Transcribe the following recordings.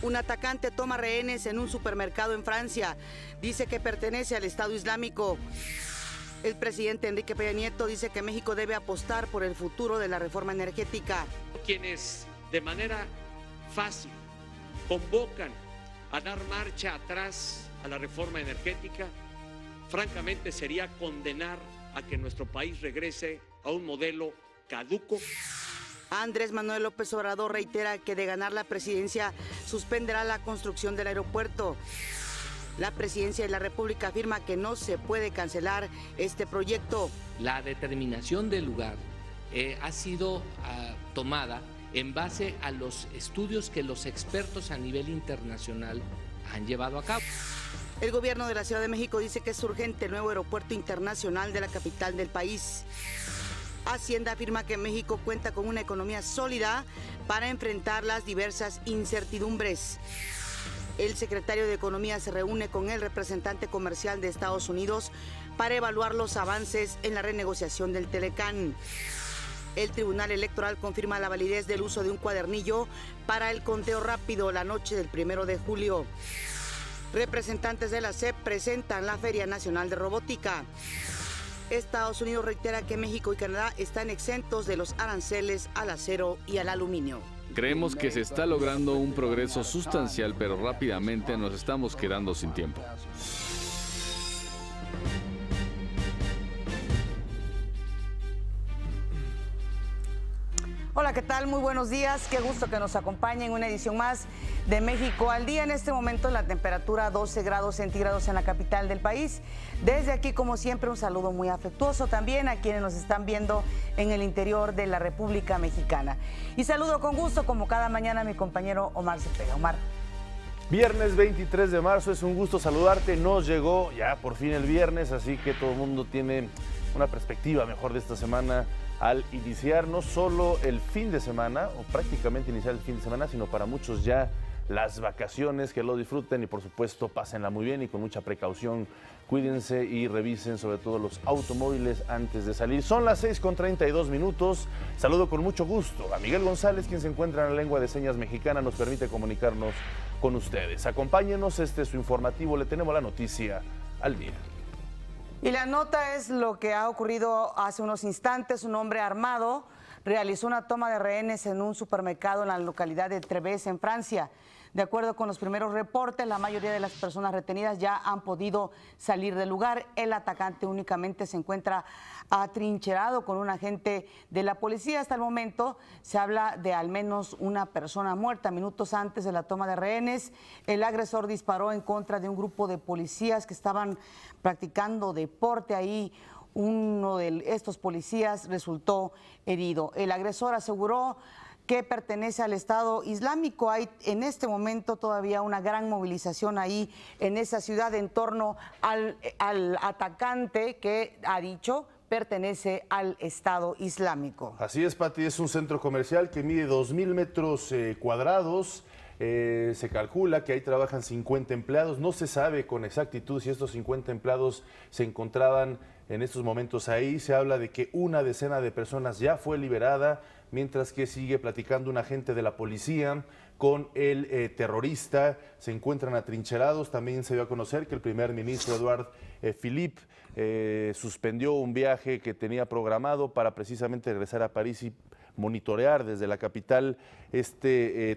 Un atacante toma rehenes en un supermercado en Francia. Dice que pertenece al Estado Islámico. El presidente Enrique Peña Nieto dice que México debe apostar por el futuro de la reforma energética. Quienes de manera fácil convocan a dar marcha atrás a la reforma energética, francamente sería condenar a que nuestro país regrese a un modelo caduco. Andrés Manuel López Obrador reitera que de ganar la presidencia suspenderá la construcción del aeropuerto. La presidencia de la República afirma que no se puede cancelar este proyecto. La determinación del lugar ha sido tomada en base a los estudios que los expertos a nivel internacional han llevado a cabo. El gobierno de la Ciudad de México dice que es urgente el nuevo aeropuerto internacional de la capital del país. Hacienda afirma que México cuenta con una economía sólida para enfrentar las diversas incertidumbres. El secretario de Economía se reúne con el representante comercial de Estados Unidos para evaluar los avances en la renegociación del Telecán. El Tribunal Electoral confirma la validez del uso de un cuadernillo para el conteo rápido la noche del 1 de julio. Representantes de la SEP presentan la Feria Nacional de Robótica. Estados Unidos reitera que México y Canadá están exentos de los aranceles al acero y al aluminio. Creemos que se está logrando un progreso sustancial, pero rápidamente nos estamos quedando sin tiempo. Hola, ¿qué tal? Muy buenos días. Qué gusto que nos acompañen en una edición más de México al Día. En este momento la temperatura 12 grados centígrados en la capital del país. Desde aquí, como siempre, un saludo muy afectuoso también a quienes nos están viendo en el interior de la República Mexicana. Y saludo con gusto, como cada mañana, a mi compañero Omar Cepeda. Omar. Viernes 23 de marzo, es un gusto saludarte. Nos llegó ya por fin el viernes, así que todo el mundo tiene una perspectiva mejor de esta semana al iniciar no solo el fin de semana, o prácticamente iniciar el fin de semana, sino para muchos ya las vacaciones, que lo disfruten y por supuesto pásenla muy bien y con mucha precaución. Cuídense y revisen sobre todo los automóviles antes de salir. Son las 6:32. Saludo con mucho gusto a Miguel González, quien se encuentra en la lengua de señas mexicana, nos permite comunicarnos con ustedes. Acompáñenos, este es su informativo, le tenemos la noticia al día. Y la nota es lo que ha ocurrido hace unos instantes. Un hombre armado realizó una toma de rehenes en un supermercado en la localidad de Treves, en Francia. De acuerdo con los primeros reportes, la mayoría de las personas retenidas ya han podido salir del lugar. El atacante únicamente se encuentra atrincherado con un agente de la policía. Hasta el momento se habla de al menos una persona muerta. Minutos antes de la toma de rehenes, el agresor disparó en contra de un grupo de policías que estaban practicando deporte ahí. Uno de estos policías resultó herido. El agresor aseguró que pertenece al Estado Islámico. Hay en este momento todavía una gran movilización ahí en esa ciudad en torno al atacante que ha dicho pertenece al Estado Islámico. Así es, Pati, es un centro comercial que mide 2,000 metros cuadrados. Se calcula que ahí trabajan 50 empleados. No se sabe con exactitud si estos 50 empleados se encontraban en estos momentos ahí. Se habla de que una decena de personas ya fue liberada, mientras que sigue platicando un agente de la policía con el terrorista. Se encuentran atrincherados. También se dio a conocer que el primer ministro Édouard Philippe suspendió un viaje que tenía programado para precisamente regresar a París y monitorear desde la capital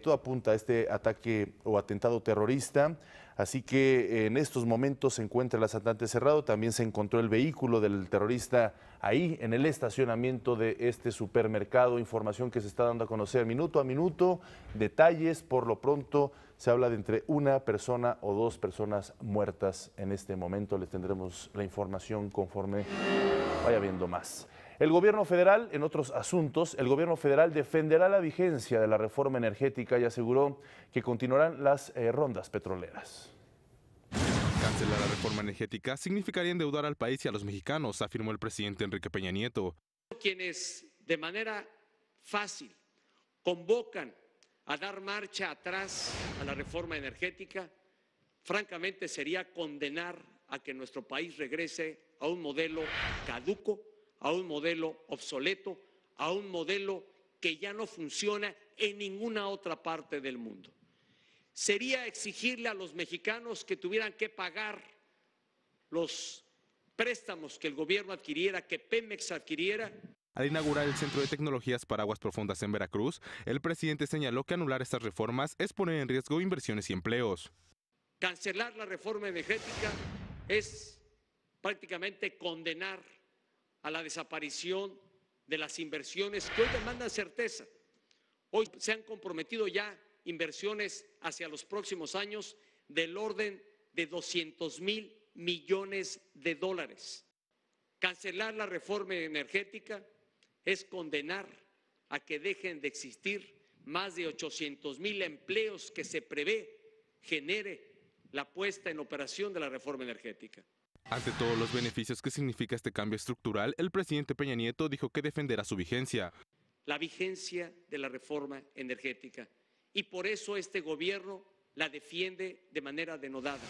todo apunta a este ataque o atentado terrorista. Así que en estos momentos se encuentra el asaltante cerrado. También se encontró el vehículo del terrorista ahí en el estacionamiento de este supermercado. Información que se está dando a conocer minuto a minuto. Detalles, por lo pronto se habla de entre una persona o dos personas muertas en este momento. Les tendremos la información conforme vaya viendo más. El gobierno federal, en otros asuntos, el gobierno federal defenderá la vigencia de la reforma energética y aseguró que continuarán las rondas petroleras. Cancelar la reforma energética significaría endeudar al país y a los mexicanos, afirmó el presidente Enrique Peña Nieto. Quienes de manera fácil convocan a dar marcha atrás a la reforma energética, francamente sería condenar a que nuestro país regrese a un modelo caduco, a un modelo obsoleto, a un modelo que ya no funciona en ninguna otra parte del mundo. Sería exigirle a los mexicanos que tuvieran que pagar los préstamos que el gobierno adquiriera, que Pemex adquiriera. Al inaugurar el Centro de Tecnologías para Aguas Profundas en Veracruz, el presidente señaló que anular estas reformas es poner en riesgo inversiones y empleos. Cancelar la reforma energética es prácticamente condenar a la desaparición de las inversiones que hoy demandan certeza. Hoy se han comprometido ya inversiones hacia los próximos años del orden de 200,000 millones de dólares. Cancelar la reforma energética es condenar a que dejen de existir más de 800,000 empleos que se prevé genere la puesta en operación de la reforma energética. Ante todos los beneficios que significa este cambio estructural, el presidente Peña Nieto dijo que defenderá su vigencia. La vigencia de la reforma energética. Y por eso este gobierno la defiende de manera denodada,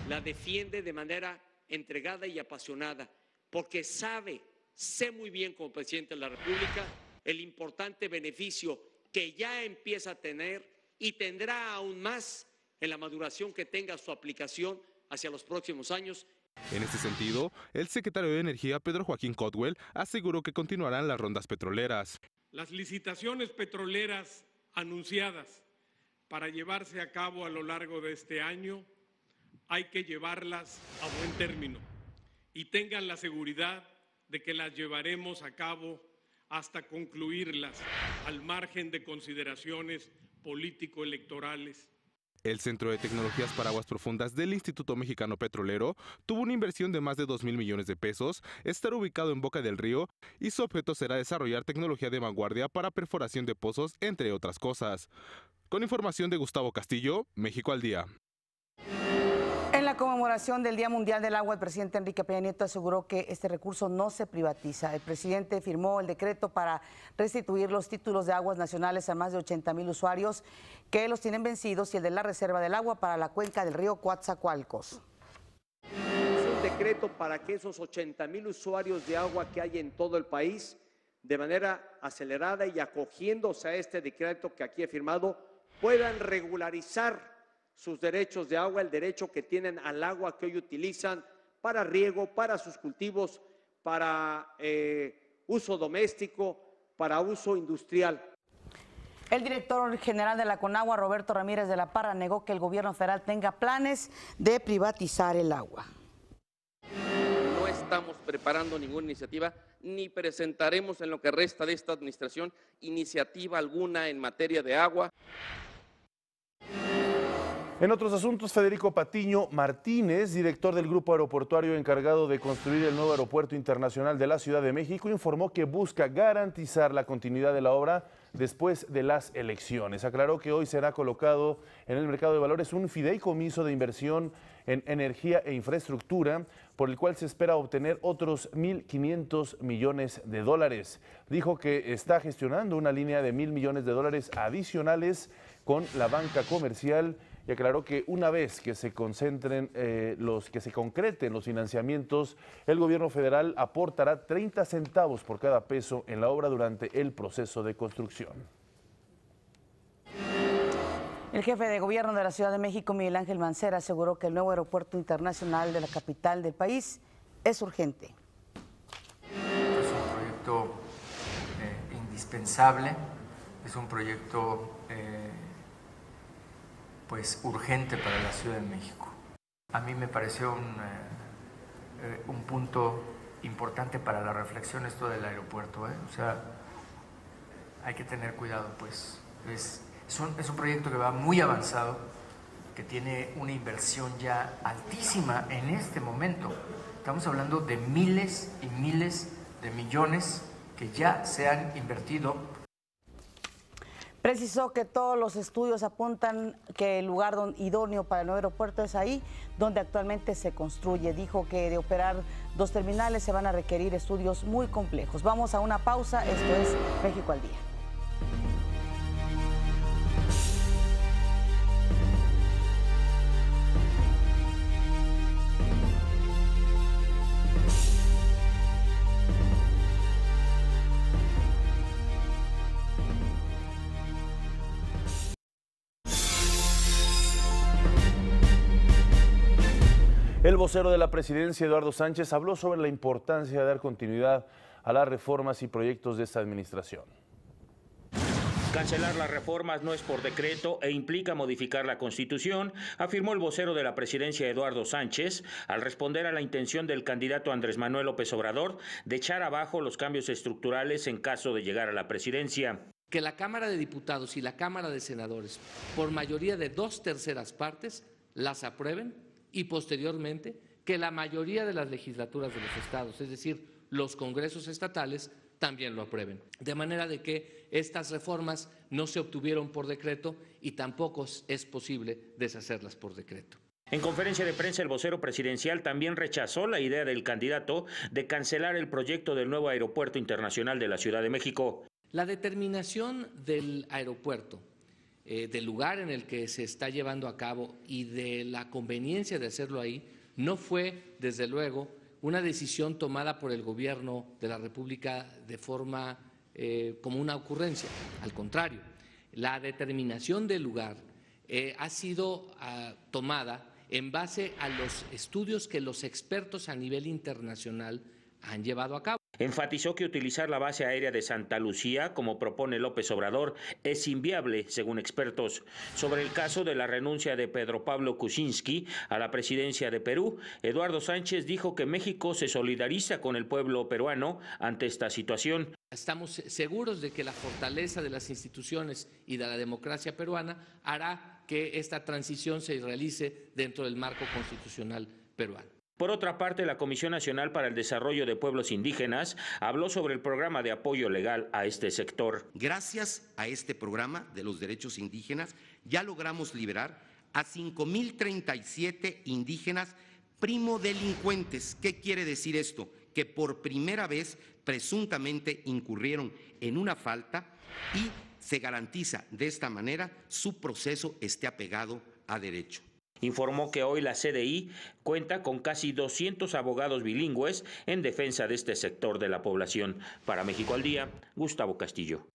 la defiende de manera entregada y apasionada, porque sé muy bien como presidente de la República el importante beneficio que ya empieza a tener y tendrá aún más en la maduración que tenga su aplicación hacia los próximos años. En este sentido, el secretario de Energía, Pedro Joaquín Cotwell, aseguró que continuarán las rondas petroleras. Las licitaciones petroleras anunciadas para llevarse a cabo a lo largo de este año, hay que llevarlas a buen término y tengan la seguridad de que las llevaremos a cabo hasta concluirlas, al margen de consideraciones político-electorales. El Centro de Tecnologías para Aguas Profundas del Instituto Mexicano Petrolero tuvo una inversión de más de 2,000 millones de pesos, estará ubicado en Boca del Río y su objeto será desarrollar tecnología de vanguardia para perforación de pozos, entre otras cosas. Con información de Gustavo Castillo, México al Día. En la conmemoración del Día Mundial del Agua, el presidente Enrique Peña Nieto aseguró que este recurso no se privatiza. El presidente firmó el decreto para restituir los títulos de aguas nacionales a más de 80,000 usuarios que los tienen vencidos y el de la reserva del agua para la cuenca del río Coatzacoalcos. Es un decreto para que esos 80,000 usuarios de agua que hay en todo el país, de manera acelerada y acogiéndose a este decreto que aquí he firmado, puedan regularizar sus derechos de agua, el derecho que tienen al agua que hoy utilizan para riego, para sus cultivos, para uso doméstico, para uso industrial. El director general de la Conagua, Roberto Ramírez de la Parra, negó que el gobierno federal tenga planes de privatizar el agua. No estamos preparando ninguna iniciativa, ni presentaremos en lo que resta de esta administración iniciativa alguna en materia de agua. En otros asuntos, Federico Patiño Martínez, director del grupo aeroportuario encargado de construir el nuevo aeropuerto internacional de la Ciudad de México, informó que busca garantizar la continuidad de la obra después de las elecciones. Aclaró que hoy será colocado en el mercado de valores un fideicomiso de inversión en energía e infraestructura, por el cual se espera obtener otros 1.500 millones de dólares. Dijo que está gestionando una línea de 1.000 millones de dólares adicionales con la banca comercial y aclaró que una vez que se concreten los financiamientos, el gobierno federal aportará 30 centavos por cada peso en la obra durante el proceso de construcción. El jefe de gobierno de la Ciudad de México, Miguel Ángel Mancera, aseguró que el nuevo aeropuerto internacional de la capital del país es urgente. Es un proyecto indispensable, es un proyecto pues urgente para la Ciudad de México. A mí me pareció un punto importante para la reflexión esto del aeropuerto, O sea, hay que tener cuidado, pues. Es un proyecto que va muy avanzado, que tiene una inversión ya altísima en este momento. Estamos hablando de miles y miles de millones que ya se han invertido. Precisó que todos los estudios apuntan que el lugar idóneo para el nuevo aeropuerto es ahí donde actualmente se construye. Dijo que de operar 2 terminales se van a requerir estudios muy complejos. Vamos a una pausa, esto es México al Día. El vocero de la presidencia, Eduardo Sánchez, habló sobre la importancia de dar continuidad a las reformas y proyectos de esta administración. Cancelar las reformas no es por decreto e implica modificar la Constitución, afirmó el vocero de la presidencia, Eduardo Sánchez, al responder a la intención del candidato Andrés Manuel López Obrador de echar abajo los cambios estructurales en caso de llegar a la presidencia. Que la Cámara de Diputados y la Cámara de Senadores, por mayoría de 2/3 partes, las aprueben y posteriormente que la mayoría de las legislaturas de los estados, es decir, los congresos estatales, también lo aprueben. De manera de que estas reformas no se obtuvieron por decreto y tampoco es posible deshacerlas por decreto. En conferencia de prensa, el vocero presidencial también rechazó la idea del candidato de cancelar el proyecto del nuevo aeropuerto internacional de la Ciudad de México. La determinación del aeropuerto, del lugar en el que se está llevando a cabo y de la conveniencia de hacerlo ahí, no fue, desde luego, una decisión tomada por el gobierno de la República de forma como una ocurrencia. Al contrario, la determinación del lugar ha sido tomada en base a los estudios que los expertos a nivel internacional han llevado a cabo. Enfatizó que utilizar la base aérea de Santa Lucía, como propone López Obrador, es inviable, según expertos. Sobre el caso de la renuncia de Pedro Pablo Kuczynski a la presidencia de Perú, Eduardo Sánchez dijo que México se solidariza con el pueblo peruano ante esta situación. Estamos seguros de que la fortaleza de las instituciones y de la democracia peruana hará que esta transición se realice dentro del marco constitucional peruano. Por otra parte, la Comisión Nacional para el Desarrollo de Pueblos Indígenas habló sobre el programa de apoyo legal a este sector. Gracias a este programa de los derechos indígenas, ya logramos liberar a 5,037 indígenas primodelincuentes. ¿Qué quiere decir esto? Que por primera vez presuntamente incurrieron en una falta y se garantiza de esta manera su proceso esté apegado a derecho. Informó que hoy la CDI cuenta con casi 200 abogados bilingües en defensa de este sector de la población. Para México al Día, Gustavo Castillo.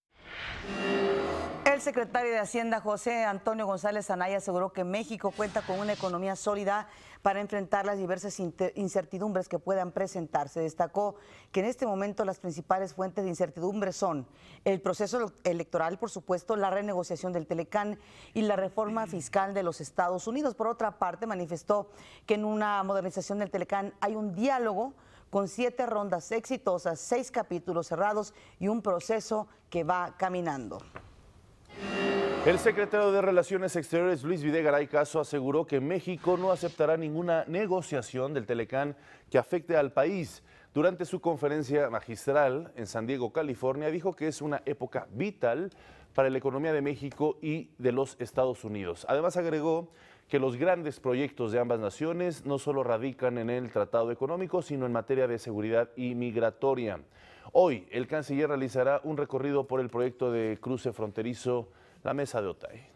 El secretario de Hacienda, José Antonio González Anaya, aseguró que México cuenta con una economía sólida para enfrentar las diversas incertidumbres que puedan presentarse. Destacó que en este momento las principales fuentes de incertidumbre son el proceso electoral, por supuesto, la renegociación del Telecán y la reforma fiscal de los Estados Unidos. Por otra parte, manifestó que en una modernización del Telecán hay un diálogo con 7 rondas exitosas, 6 capítulos cerrados y un proceso que va caminando. El secretario de Relaciones Exteriores, Luis Videgaray Caso, aseguró que México no aceptará ninguna negociación del Telecán que afecte al país. Durante su conferencia magistral en San Diego, California, dijo que es una época vital para la economía de México y de los Estados Unidos. Además, agregó que los grandes proyectos de ambas naciones no solo radican en el tratado económico, sino en materia de seguridad y migratoria. Hoy, el canciller realizará un recorrido por el proyecto de cruce fronterizo La Mesa de Otay.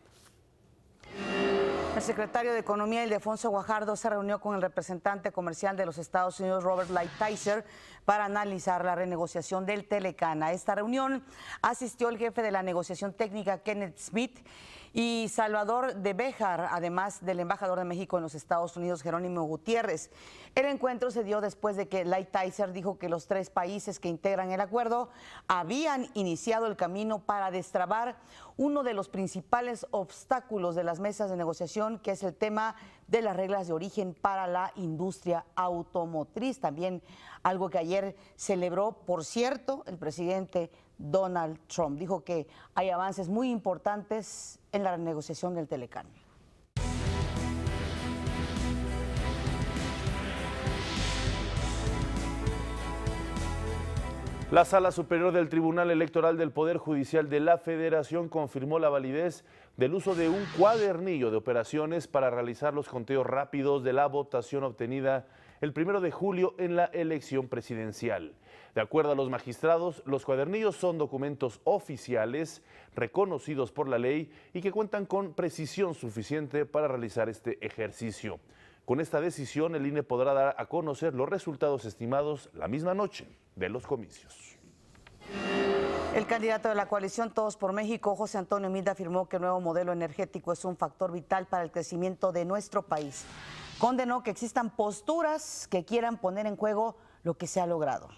El secretario de Economía, Ildefonso Guajardo, se reunió con el representante comercial de los Estados Unidos, Robert Lighthizer, para analizar la renegociación del Telecán. A esta reunión asistió el jefe de la negociación técnica, Kenneth Smith, y Salvador de Béjar, además del embajador de México en los Estados Unidos, Jerónimo Gutiérrez. El encuentro se dio después de que Lighthizer dijo que los 3 países que integran el acuerdo habían iniciado el camino para destrabar uno de los principales obstáculos de las mesas de negociación, que es el tema de las reglas de origen para la industria automotriz. También algo que ayer celebró, por cierto, el presidente Donald Trump. Dijo que hay avances muy importantes en la renegociación del Telecán. La Sala Superior del Tribunal Electoral del Poder Judicial de la Federación confirmó la validez del uso de un cuadernillo de operaciones para realizar los conteos rápidos de la votación obtenida el 1 de julio en la elección presidencial. De acuerdo a los magistrados, los cuadernillos son documentos oficiales reconocidos por la ley y que cuentan con precisión suficiente para realizar este ejercicio. Con esta decisión, el INE podrá dar a conocer los resultados estimados la misma noche de los comicios. El candidato de la coalición Todos por México, José Antonio Meade, afirmó que el nuevo modelo energético es un factor vital para el crecimiento de nuestro país. condenó que existan posturas que quieran poner en juego lo que se ha logrado.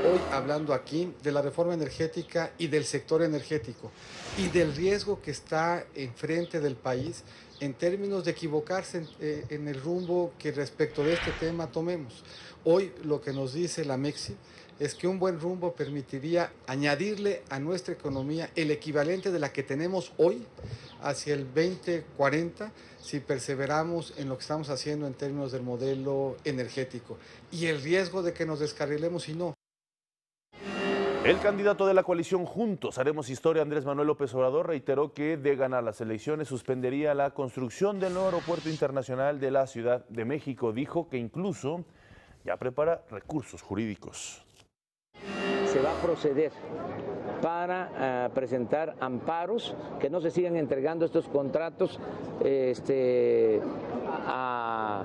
Hoy hablando aquí de la reforma energética y del sector energético y del riesgo que está enfrente del país en términos de equivocarse en el rumbo que respecto de este tema tomemos. Hoy lo que nos dice la MEXI es que un buen rumbo permitiría añadirle a nuestra economía el equivalente de la que tenemos hoy hacia el 2040 si perseveramos en lo que estamos haciendo en términos del modelo energético y el riesgo de que nos descarrilemos si no. El candidato de la coalición Juntos Haremos Historia, Andrés Manuel López Obrador, reiteró que de ganar las elecciones suspendería la construcción del nuevo aeropuerto internacional de la Ciudad de México. Dijo que incluso ya prepara recursos jurídicos. Se va a proceder para presentar amparos, que no se sigan entregando estos contratos a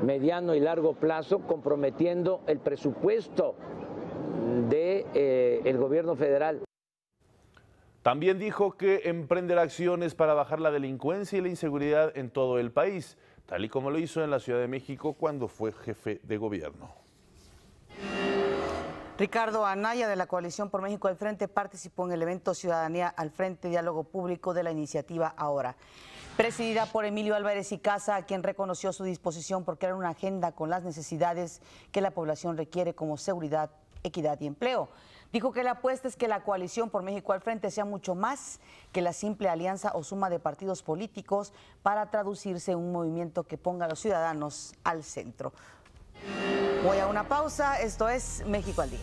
mediano y largo plazo, comprometiendo el presupuesto del gobierno federal. También dijo que emprenderá acciones para bajar la delincuencia y la inseguridad en todo el país, tal y como lo hizo en la Ciudad de México cuando fue jefe de gobierno. Ricardo Anaya, de la Coalición por México al Frente, participó en el evento Ciudadanía al Frente, Diálogo Público de la iniciativa Ahora, presidida por Emilio Álvarez y Casa, a quien reconoció su disposición por crear una agenda con las necesidades que la población requiere, como seguridad, equidad y empleo. Dijo que la apuesta es que la Coalición por México al Frente sea mucho más que la simple alianza o suma de partidos políticos para traducirse en un movimiento que ponga a los ciudadanos al centro. Voy a una pausa, esto es México al Día.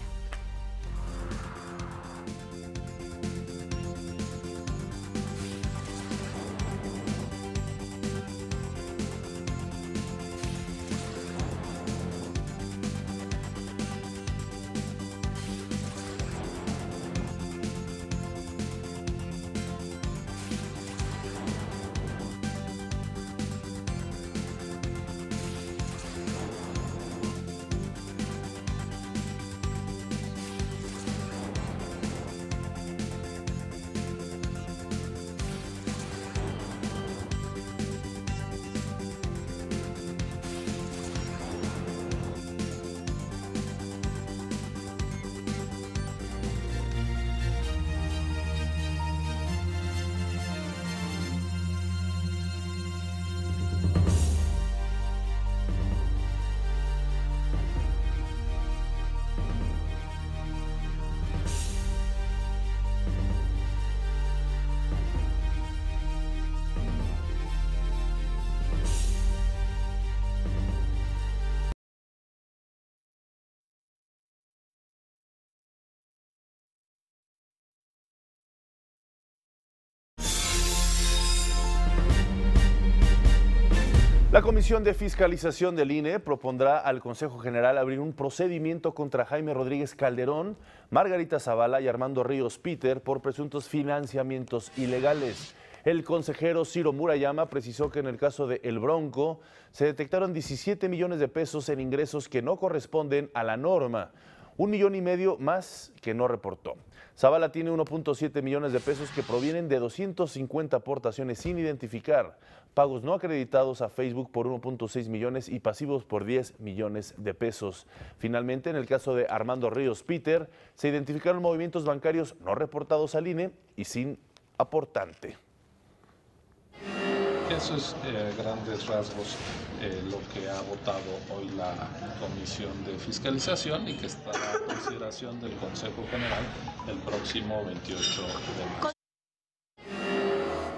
La Comisión de Fiscalización del INE propondrá al Consejo General abrir un procedimiento contra Jaime Rodríguez Calderón, Margarita Zavala y Armando Ríos Peter por presuntos financiamientos ilegales. El consejero Ciro Murayama precisó que en el caso de El Bronco se detectaron 17 millones de pesos en ingresos que no corresponden a la norma, 1,5 millones más que no reportó. Zavala tiene 1.7 millones de pesos que provienen de 250 aportaciones sin identificar, pagos no acreditados a Facebook por 1.6 millones y pasivos por 10 millones de pesos. Finalmente, en el caso de Armando Ríos Peter, se identificaron movimientos bancarios no reportados al INE y sin aportante. Eso es grandes rasgos lo que ha votado hoy la Comisión de Fiscalización y que estará a consideración del Consejo General el próximo 28 de marzo.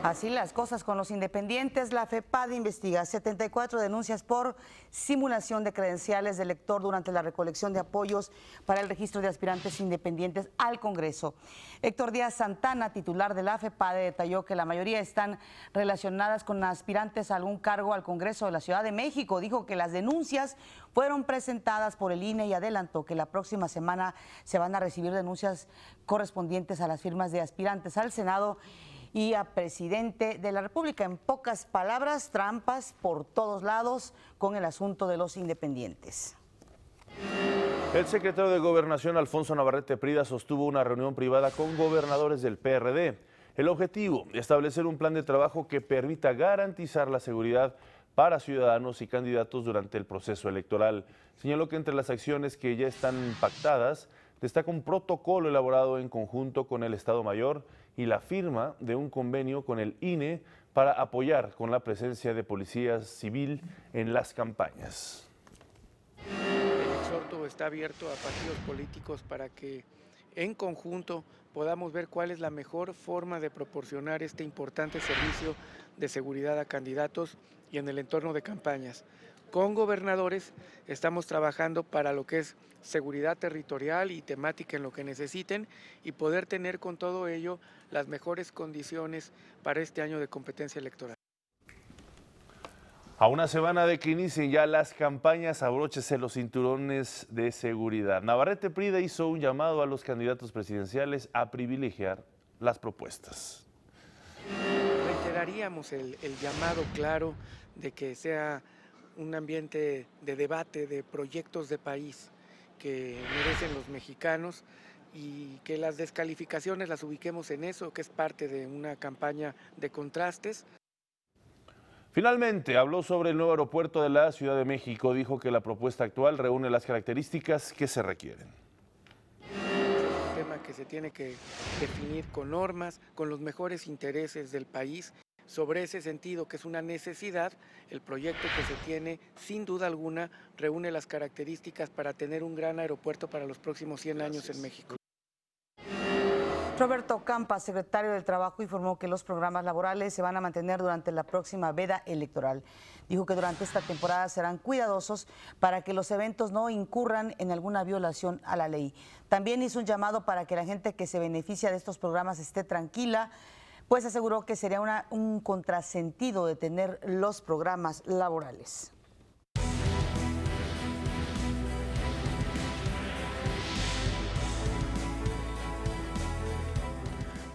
Así las cosas con los independientes, la FEPAD investiga 74 denuncias por simulación de credenciales de elector durante la recolección de apoyos para el registro de aspirantes independientes al Congreso. Héctor Díaz Santana, titular de la FEPAD, detalló que la mayoría están relacionadas con aspirantes a algún cargo al Congreso de la Ciudad de México. Dijo que las denuncias fueron presentadas por el INE y adelantó que la próxima semana se van a recibir denuncias correspondientes a las firmas de aspirantes al Senado y a presidente de la República. En pocas palabras, trampas por todos lados con el asunto de los independientes. El secretario de Gobernación, Alfonso Navarrete Prida, sostuvo una reunión privada con gobernadores del PRD. El objetivo, establecer un plan de trabajo que permita garantizar la seguridad para ciudadanos y candidatos durante el proceso electoral. Señaló que entre las acciones que ya están pactadas destaca un protocolo elaborado en conjunto con el Estado Mayor y la firma de un convenio con el INE para apoyar con la presencia de policía civil en las campañas. El exhorto está abierto a partidos políticos para que en conjunto podamos ver cuál es la mejor forma de proporcionar este importante servicio de seguridad a candidatos y en el entorno de campañas. Con gobernadores estamos trabajando para lo que es seguridad territorial y temática en lo que necesiten y poder tener con todo ello las mejores condiciones para este año de competencia electoral. A una semana de que inicien ya las campañas, abróchese los cinturones de seguridad. Navarrete Prida hizo un llamado a los candidatos presidenciales a privilegiar las propuestas. Reiteraríamos el llamado claro de que sea un ambiente de debate, de proyectos de país que merecen los mexicanos y que las descalificaciones las ubiquemos en eso, que es parte de una campaña de contrastes. Finalmente, habló sobre el nuevo aeropuerto de la Ciudad de México. Dijo que la propuesta actual reúne las características que se requieren. Es un tema que se tiene que definir con normas, con los mejores intereses del país. Sobre ese sentido, que es una necesidad, el proyecto que se tiene, sin duda alguna, reúne las características para tener un gran aeropuerto para los próximos 100 años en México. Roberto Campa, secretario del Trabajo, informó que los programas laborales se van a mantener durante la próxima veda electoral. Dijo que durante esta temporada serán cuidadosos para que los eventos no incurran en alguna violación a la ley. También hizo un llamado para que la gente que se beneficia de estos programas esté tranquila, pues aseguró que sería un contrasentido de tener los programas laborales.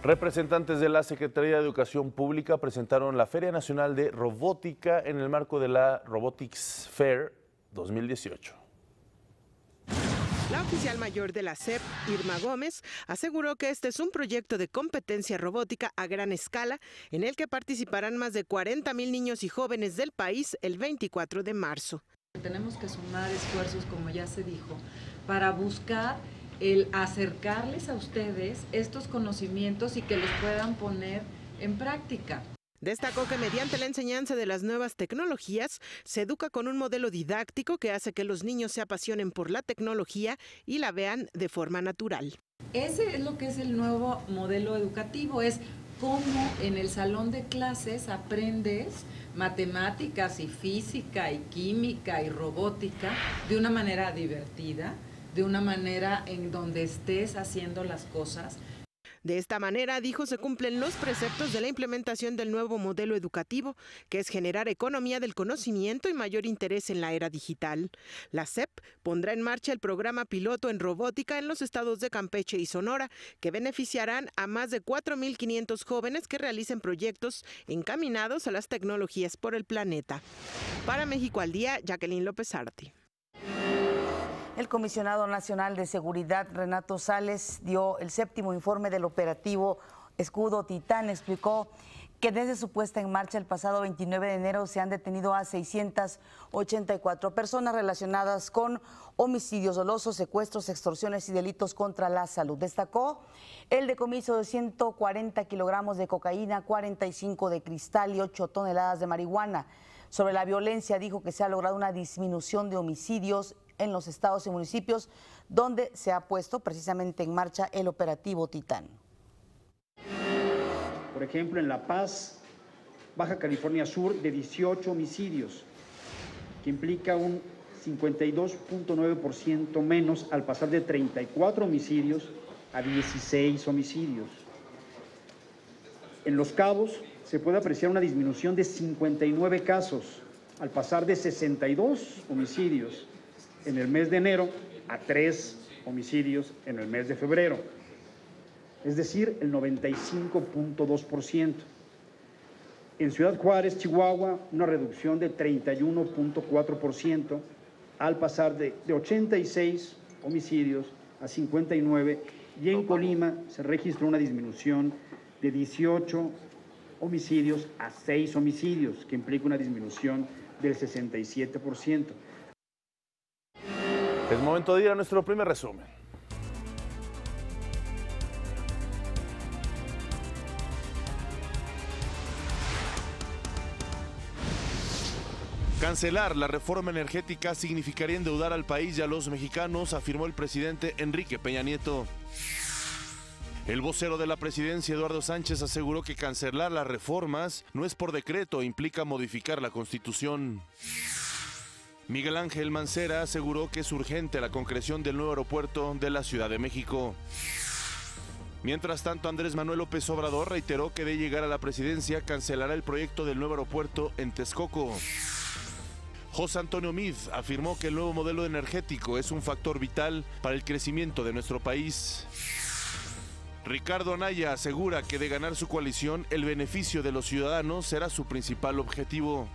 Representantes de la Secretaría de Educación Pública presentaron la Feria Nacional de Robótica en el marco de la Robotics Fair 2018. La oficial mayor de la SEP, Irma Gómez, aseguró que este es un proyecto de competencia robótica a gran escala en el que participarán más de 40,000 niños y jóvenes del país el 24 de marzo. Tenemos que sumar esfuerzos, como ya se dijo, para buscar el acercarles a ustedes estos conocimientos y que los puedan poner en práctica. Destacó que mediante la enseñanza de las nuevas tecnologías se educa con un modelo didáctico que hace que los niños se apasionen por la tecnología y la vean de forma natural. Ese es lo que es el nuevo modelo educativo, es cómo en el salón de clases aprendes matemáticas y física y química y robótica de una manera divertida, de una manera en donde estés haciendo las cosas. De esta manera, dijo, se cumplen los preceptos de la implementación del nuevo modelo educativo, que es generar economía del conocimiento y mayor interés en la era digital. La SEP pondrá en marcha el programa piloto en robótica en los estados de Campeche y Sonora, que beneficiarán a más de 4,500 jóvenes que realicen proyectos encaminados a las tecnologías por el planeta. Para México al Día, Jacqueline López Arti. El comisionado nacional de seguridad, Renato Sales, dio el 7º informe del operativo Escudo Titán. Explicó que desde su puesta en marcha el pasado 29 de enero se han detenido a 684 personas relacionadas con homicidios dolosos, secuestros, extorsiones y delitos contra la salud. Destacó el decomiso de 140 kilogramos de cocaína, 45 de cristal y 8 toneladas de marihuana. Sobre la violencia, dijo que se ha logrado una disminución de homicidios en los estados y municipios donde se ha puesto precisamente en marcha el operativo Titán. Por ejemplo, en La Paz, Baja California Sur, de 18 homicidios, que implica un 52.9% menos al pasar de 34 homicidios a 16 homicidios. En Los Cabos se puede apreciar una disminución de 59 casos al pasar de 62 homicidios en el mes de enero a 3 homicidios en el mes de febrero, es decir, el 95.2%. En Ciudad Juárez, Chihuahua, una reducción de 31.4% al pasar de 86 homicidios a 59, y en Colima se registró una disminución de 18 homicidios a 6 homicidios, que implica una disminución del 67%. Es momento de ir a nuestro primer resumen. Cancelar la reforma energética significaría endeudar al país y a los mexicanos, afirmó el presidente Enrique Peña Nieto. El vocero de la presidencia, Eduardo Sánchez, aseguró que cancelar las reformas no es por decreto, implica modificar la Constitución. Miguel Ángel Mancera aseguró que es urgente la concreción del nuevo aeropuerto de la Ciudad de México. Mientras tanto, Andrés Manuel López Obrador reiteró que de llegar a la presidencia cancelará el proyecto del nuevo aeropuerto en Texcoco. José Antonio Meade afirmó que el nuevo modelo energético es un factor vital para el crecimiento de nuestro país. Ricardo Anaya asegura que de ganar su coalición, el beneficio de los ciudadanos será su principal objetivo.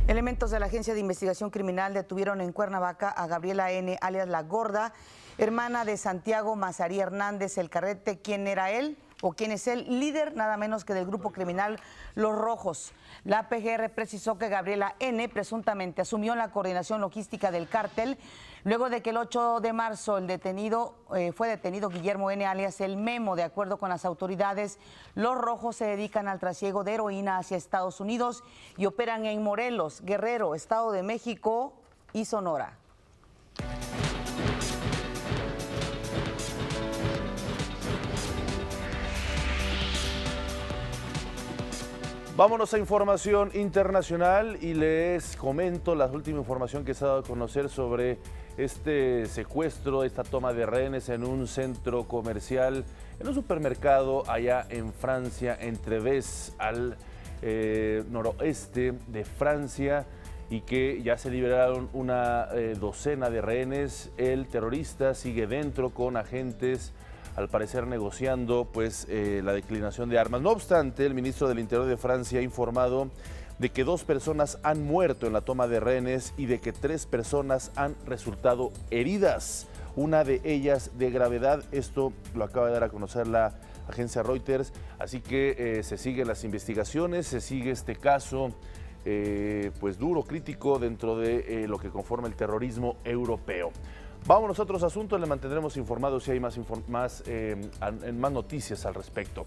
Elementos de la Agencia de Investigación Criminal detuvieron en Cuernavaca a Gabriela N., alias La Gorda, hermana de Santiago Mazarí Hernández El Carrete. ¿Quién era él o quién es él? Líder nada menos que del grupo criminal Los Rojos. La PGR precisó que Gabriela N. presuntamente asumió la coordinación logística del cártel luego de que el 8 de marzo fue detenido Guillermo N., alias El Memo. De acuerdo con las autoridades, Los Rojos se dedican al trasiego de heroína hacia Estados Unidos y operan en Morelos, Guerrero, Estado de México y Sonora. Vámonos a información internacional y les comento la última información que se ha dado a conocer sobre este secuestro, esta toma de rehenes en un centro comercial, en un supermercado allá en Francia, en Treves, al noroeste de Francia, y que ya se liberaron una docena de rehenes. El terrorista sigue dentro con agentes, al parecer negociando la declinación de armas. No obstante, el ministro del Interior de Francia ha informado de que 2 personas han muerto en la toma de rehenes y de que 3 personas han resultado heridas, una de ellas de gravedad. Esto lo acaba de dar a conocer la agencia Reuters, así que se siguen las investigaciones, se sigue este caso duro, crítico dentro de lo que conforma el terrorismo europeo. Vámonos a otros asuntos, le mantendremos informados si hay más noticias al respecto.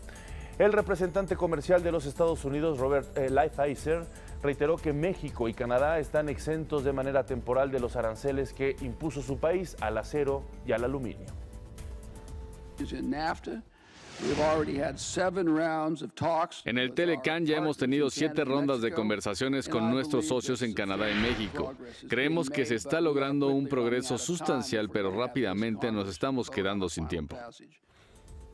El representante comercial de los Estados Unidos, Robert Lighthizer, reiteró que México y Canadá están exentos de manera temporal de los aranceles que impuso su país al acero y al aluminio. En el Telecan ya hemos tenido 7 rondas de conversaciones con nuestros socios en Canadá y México. Creemos que se está logrando un progreso sustancial, pero rápidamente nos estamos quedando sin tiempo.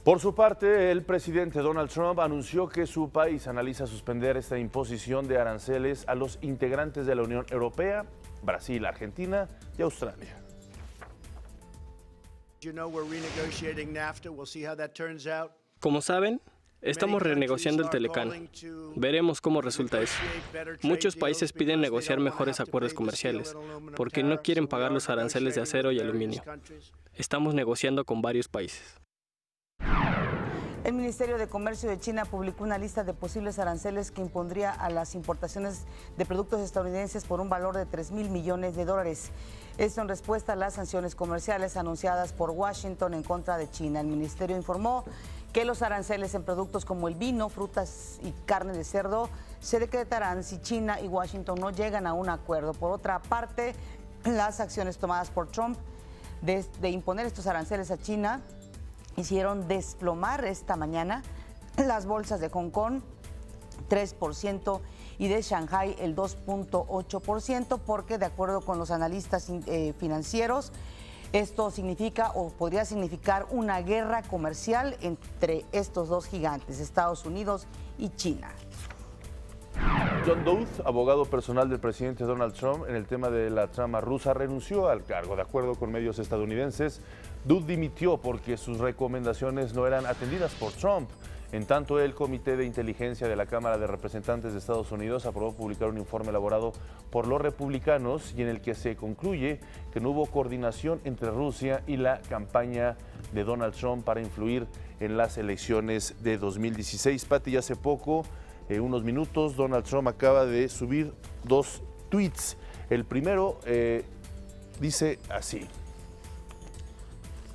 Por su parte, el presidente Donald Trump anunció que su país analiza suspender esta imposición de aranceles a los integrantes de la Unión Europea, Brasil, Argentina y Australia. Como saben, estamos renegociando el Telecan. Veremos cómo resulta eso. Muchos países piden negociar mejores acuerdos comerciales porque no quieren pagar los aranceles de acero y aluminio. Estamos negociando con varios países. El Ministerio de Comercio de China publicó una lista de posibles aranceles que impondría a las importaciones de productos estadounidenses por un valor de $3,000 millones. Esto en respuesta a las sanciones comerciales anunciadas por Washington en contra de China. El ministerio informó que los aranceles en productos como el vino, frutas y carne de cerdo se decretarán si China y Washington no llegan a un acuerdo. Por otra parte, las acciones tomadas por Trump de imponer estos aranceles a China hicieron desplomar esta mañana las bolsas de Hong Kong 3% y de Shanghai el 2.8%, porque de acuerdo con los analistas financieros, esto significa o podría significar una guerra comercial entre estos dos gigantes, Estados Unidos y China. John Dowd, abogado personal del presidente Donald Trump en el tema de la trama rusa, renunció al cargo. De acuerdo con medios estadounidenses, Dut dimitió porque sus recomendaciones no eran atendidas por Trump. En tanto, el Comité de Inteligencia de la Cámara de Representantes de Estados Unidos aprobó publicar un informe elaborado por los republicanos y en el que se concluye que no hubo coordinación entre Rusia y la campaña de Donald Trump para influir en las elecciones de 2016. Pati, hace poco, unos minutos, Donald Trump acaba de subir 2 tweets. El primero dice así.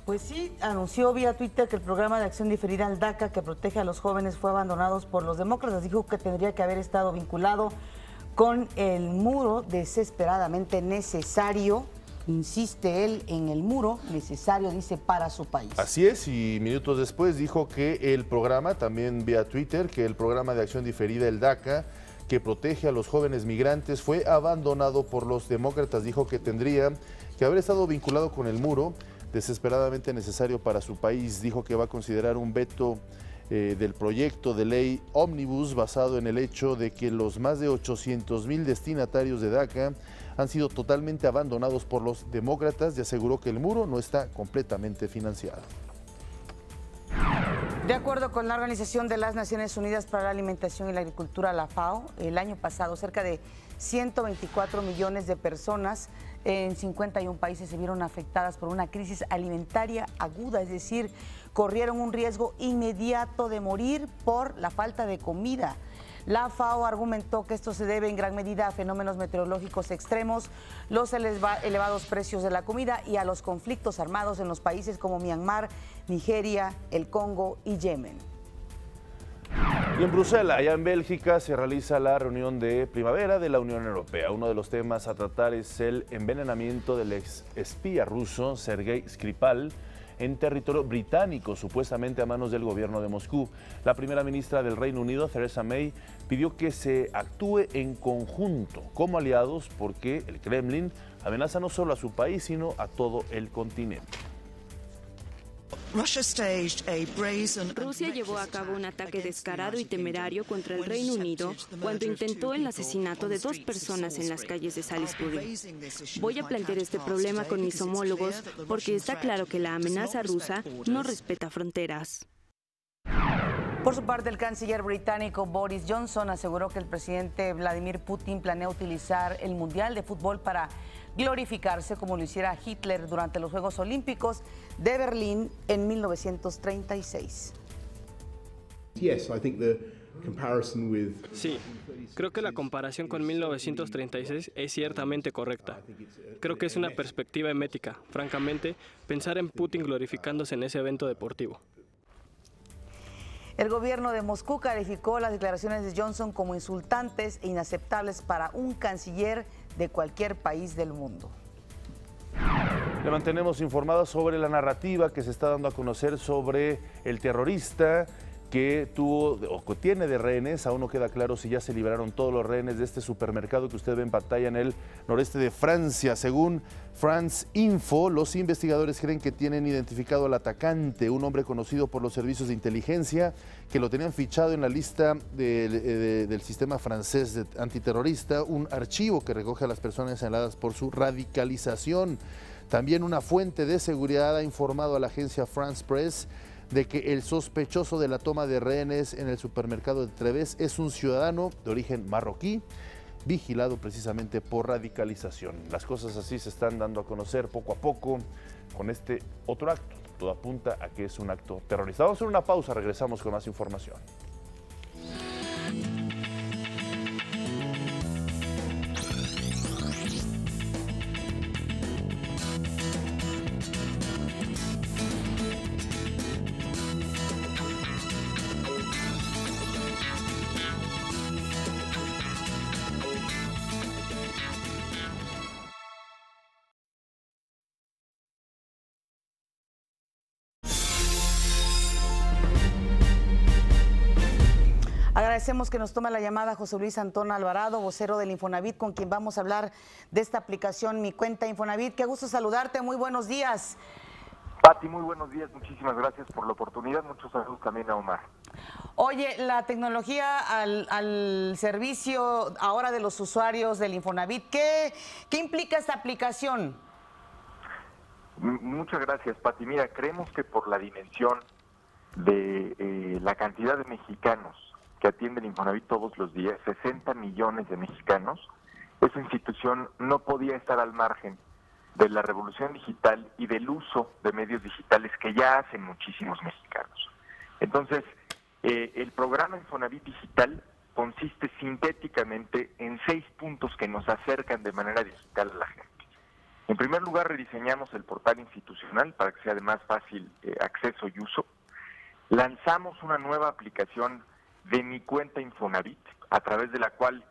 Pues sí, anunció vía Twitter que el programa de acción diferida al DACA que protege a los jóvenes fue abandonado por los demócratas. Dijo que tendría que haber estado vinculado con el muro desesperadamente necesario. Insiste él en el muro necesario, dice, para su país. Así es, y minutos después dijo que el programa, también vía Twitter, que el programa de acción diferida, el DACA, que protege a los jóvenes migrantes, fue abandonado por los demócratas. Dijo que tendría que haber estado vinculado con el muro desesperadamente necesario para su país. Dijo que va a considerar un veto del proyecto de ley Omnibus basado en el hecho de que los más de 800,000 destinatarios de DACA han sido totalmente abandonados por los demócratas y aseguró que el muro no está completamente financiado. De acuerdo con la Organización de las Naciones Unidas para la Alimentación y la Agricultura, la FAO, el año pasado cerca de 124 millones de personas en 51 países se vieron afectadas por una crisis alimentaria aguda, es decir, corrieron un riesgo inmediato de morir por la falta de comida. La FAO argumentó que esto se debe en gran medida a fenómenos meteorológicos extremos, los elevados precios de la comida y a los conflictos armados en los países como Myanmar, Nigeria, el Congo y Yemen. Y en Bruselas, allá en Bélgica, se realiza la reunión de primavera de la Unión Europea. Uno de los temas a tratar es el envenenamiento del ex espía ruso Sergei Skripal en territorio británico, supuestamente a manos del gobierno de Moscú. La primera ministra del Reino Unido, Theresa May, pidió que se actúe en conjunto como aliados porque el Kremlin amenaza no solo a su país, sino a todo el continente. Rusia llevó a cabo un ataque descarado y temerario contra el Reino Unido cuando intentó el asesinato de 2 personas en las calles de Salisbury. Voy a plantear este problema con mis homólogos porque está claro que la amenaza rusa no respeta fronteras. Por su parte, el canciller británico Boris Johnson aseguró que el presidente Vladimir Putin planea utilizar el Mundial de Fútbol para glorificarse como lo hiciera Hitler durante los Juegos Olímpicos de Berlín en 1936. Sí, creo que la comparación con 1936 es ciertamente correcta. Creo que es una perspectiva emética, francamente, pensar en Putin glorificándose en ese evento deportivo. El gobierno de Moscú calificó las declaraciones de Johnson como insultantes e inaceptables para un canciller de cualquier país del mundo. Le mantenemos informados sobre la narrativa que se está dando a conocer sobre el terrorista que tuvo o que tiene de rehenes. Aún no queda claro si ya se liberaron todos los rehenes de este supermercado que usted ve en pantalla en el noreste de Francia. Según France Info, los investigadores creen que tienen identificado al atacante, un hombre conocido por los servicios de inteligencia que lo tenían fichado en la lista del sistema francés de antiterrorista, un archivo que recoge a las personas señaladas por su radicalización. También una fuente de seguridad ha informado a la agencia France Press de que el sospechoso de la toma de rehenes en el supermercado de Treves es un ciudadano de origen marroquí, vigilado precisamente por radicalización. Las cosas así se están dando a conocer poco a poco con este otro acto. Todo apunta a que es un acto terrorista. Vamos a hacer una pausa, regresamos con más información. Agradecemos que nos tome la llamada José Luis Antón Alvarado, vocero del Infonavit, con quien vamos a hablar de esta aplicación Mi Cuenta Infonavit. Qué gusto saludarte, muy buenos días. Pati, muy buenos días, muchísimas gracias por la oportunidad, muchos saludos también a Omar. Oye, la tecnología al servicio ahora de los usuarios del Infonavit, ¿qué implica esta aplicación? Muchas gracias, Pati. Mira, creemos que por la dimensión de la cantidad de mexicanos que atiende el Infonavit todos los días, 60 millones de mexicanos, esa institución no podía estar al margen de la revolución digital y del uso de medios digitales que ya hacen muchísimos mexicanos. Entonces, el programa Infonavit Digital consiste sintéticamente en 6 puntos que nos acercan de manera digital a la gente. En primer lugar, rediseñamos el portal institucional para que sea de más fácil acceso y uso. Lanzamos una nueva aplicación de Mi Cuenta Infonavit, a través de la cual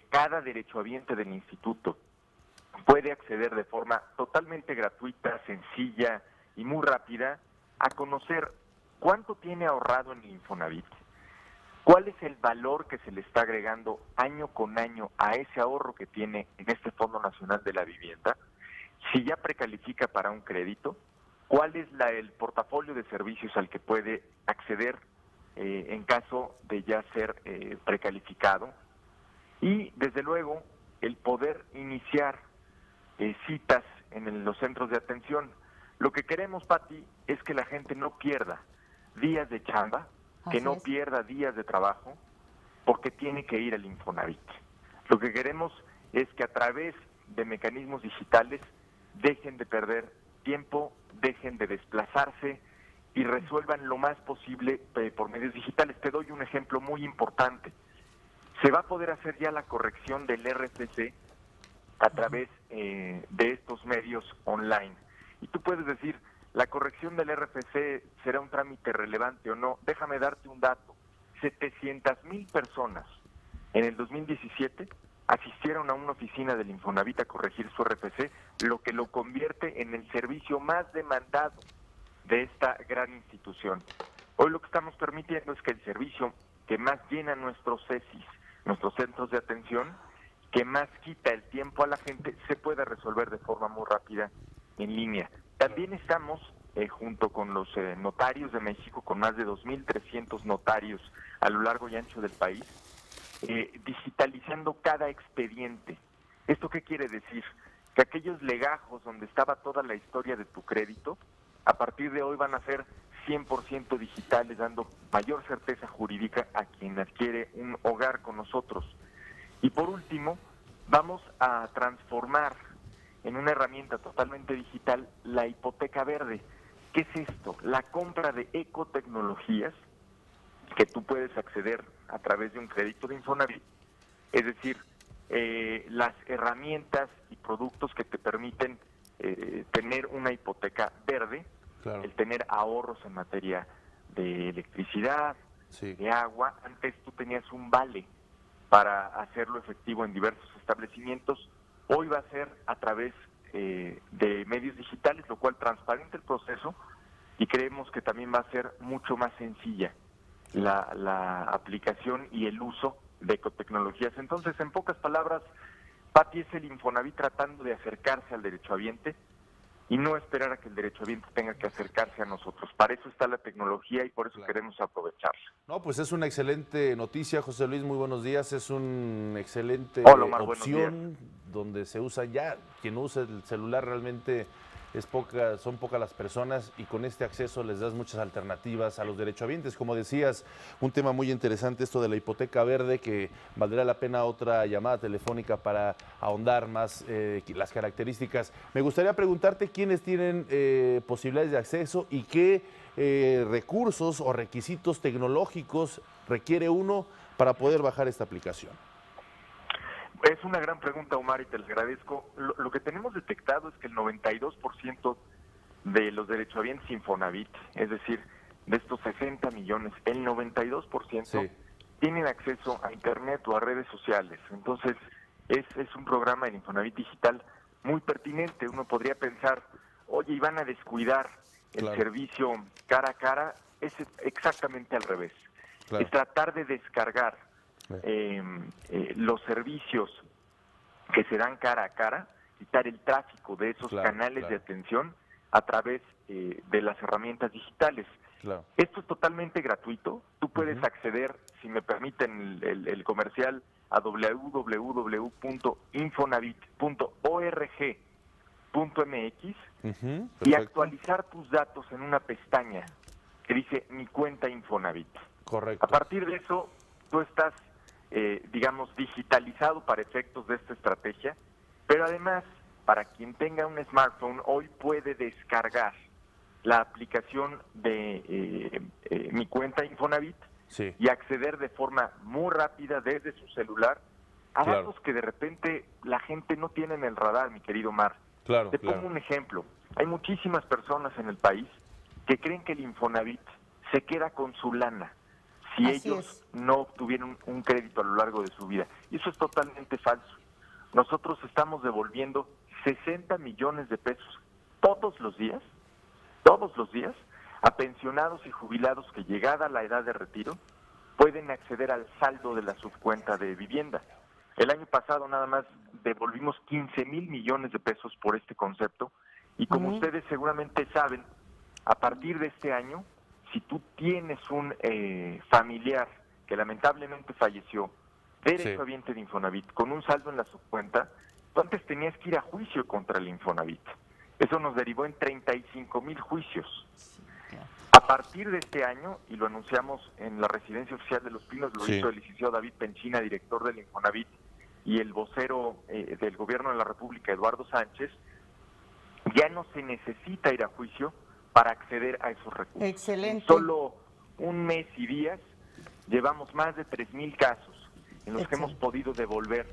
cada derechohabiente del instituto puede acceder de forma totalmente gratuita, sencilla y muy rápida a conocer cuánto tiene ahorrado en el Infonavit, cuál es el valor que se le está agregando año con año a ese ahorro que tiene en este Fondo Nacional de la Vivienda, si ya precalifica para un crédito, cuál es el portafolio de servicios al que puede acceder en caso de ya ser precalificado, y desde luego el poder iniciar citas en los centros de atención. Lo que queremos, Pati, es que la gente no pierda días de chamba, que no pierda días de trabajo, porque tiene que ir al Infonavit. Lo que queremos es que a través de mecanismos digitales dejen de perder tiempo, dejen de desplazarse y resuelvan lo más posible por medios digitales. Te doy un ejemplo muy importante. Se va a poder hacer ya la corrección del RFC a través de estos medios online. Y tú puedes decir, ¿la corrección del RFC será un trámite relevante o no? Déjame darte un dato. 700,000 personas en el 2017 asistieron a una oficina del Infonavit a corregir su RFC, lo que lo convierte en el servicio más demandado de esta gran institución. Hoy lo que estamos permitiendo es que el servicio que más llena nuestros CESIS, nuestros centros de atención, que más quita el tiempo a la gente, se pueda resolver de forma muy rápida en línea. También estamos, junto con los notarios de México, con más de 2,300 notarios a lo largo y ancho del país, digitalizando cada expediente. ¿Esto qué quiere decir? Que aquellos legajos donde estaba toda la historia de tu crédito, a partir de hoy van a ser 100% digitales, dando mayor certeza jurídica a quien adquiere un hogar con nosotros. Y por último, vamos a transformar en una herramienta totalmente digital la hipoteca verde. ¿Qué es esto? La compra de ecotecnologías que tú puedes acceder a través de un crédito de Infonavit, es decir, las herramientas y productos que te permiten tener una hipoteca verde, claro, el tener ahorros en materia de electricidad, sí, de agua. Antes tú tenías un vale para hacerlo efectivo en diversos establecimientos. Hoy va a ser a través de medios digitales, lo cual transparente el proceso, y creemos que también va a ser mucho más sencilla la aplicación y el uso de ecotecnologías. Entonces, en pocas palabras, Pati, es el Infonavit tratando de acercarse al derechohabiente y no esperar a que el derechohabiente tenga que acercarse a nosotros. Para eso está la tecnología y por eso queremos aprovecharla. No, pues es una excelente noticia, José Luis, muy buenos días. Es una excelente opción donde se usa ya, quien usa el celular realmente son pocas las personas, y con este acceso les das muchas alternativas a los derechohabientes. Como decías, un tema muy interesante esto de la hipoteca verde, que valdrá la pena otra llamada telefónica para ahondar más las características. Me gustaría preguntarte quiénes tienen posibilidades de acceso y qué recursos o requisitos tecnológicos requiere uno para poder bajar esta aplicación. Es una gran pregunta, Omar, y te lo agradezco. Lo que tenemos detectado es que el 92% de los derechohabientes Infonavit, es decir, de estos 60 millones, el 92% sí, tienen acceso a Internet o a redes sociales. Entonces, es un programa de Infonavit Digital muy pertinente. Uno podría pensar, oye, ¿y van a descuidar el servicio cara a cara? Es exactamente al revés. Es tratar de descargar los servicios que se dan cara a cara, quitar el tráfico de esos canales de atención a través de las herramientas digitales. Esto es totalmente gratuito. Tú puedes acceder, si me permiten el comercial, a www.infonavit.org y actualizar tus datos en una pestaña que dice Mi Cuenta Infonavit. Correcto. A partir de eso, tú estás, digamos, digitalizado para efectos de esta estrategia, pero además, para quien tenga un smartphone, hoy puede descargar la aplicación de Mi Cuenta Infonavit y acceder de forma muy rápida desde su celular a datos que de repente la gente no tiene en el radar, mi querido Mar. Te pongo un ejemplo. Hay muchísimas personas en el país que creen que el Infonavit se queda con su lana si ellos no obtuvieron un crédito a lo largo de su vida. Y eso es totalmente falso. Nosotros estamos devolviendo 60 millones de pesos todos los días, a pensionados y jubilados que, llegada la edad de retiro, pueden acceder al saldo de la subcuenta de vivienda. El año pasado nada más devolvimos 15,000 millones de pesos por este concepto, y como ustedes seguramente saben, a partir de este año, si tú tienes un familiar que lamentablemente falleció, derechohabiente de Infonavit, con un saldo en la subcuenta, tú antes tenías que ir a juicio contra el Infonavit. Eso nos derivó en 35,000 juicios. A partir de este año, y lo anunciamos en la Residencia Oficial de Los Pinos, lo hizo el licenciado David Penchina, director del Infonavit, y el vocero del Gobierno de la República, Eduardo Sánchez, ya no se necesita ir a juicio para acceder a esos recursos. Excelente. En solo un mes y días llevamos más de 3,000 casos en los que hemos podido devolver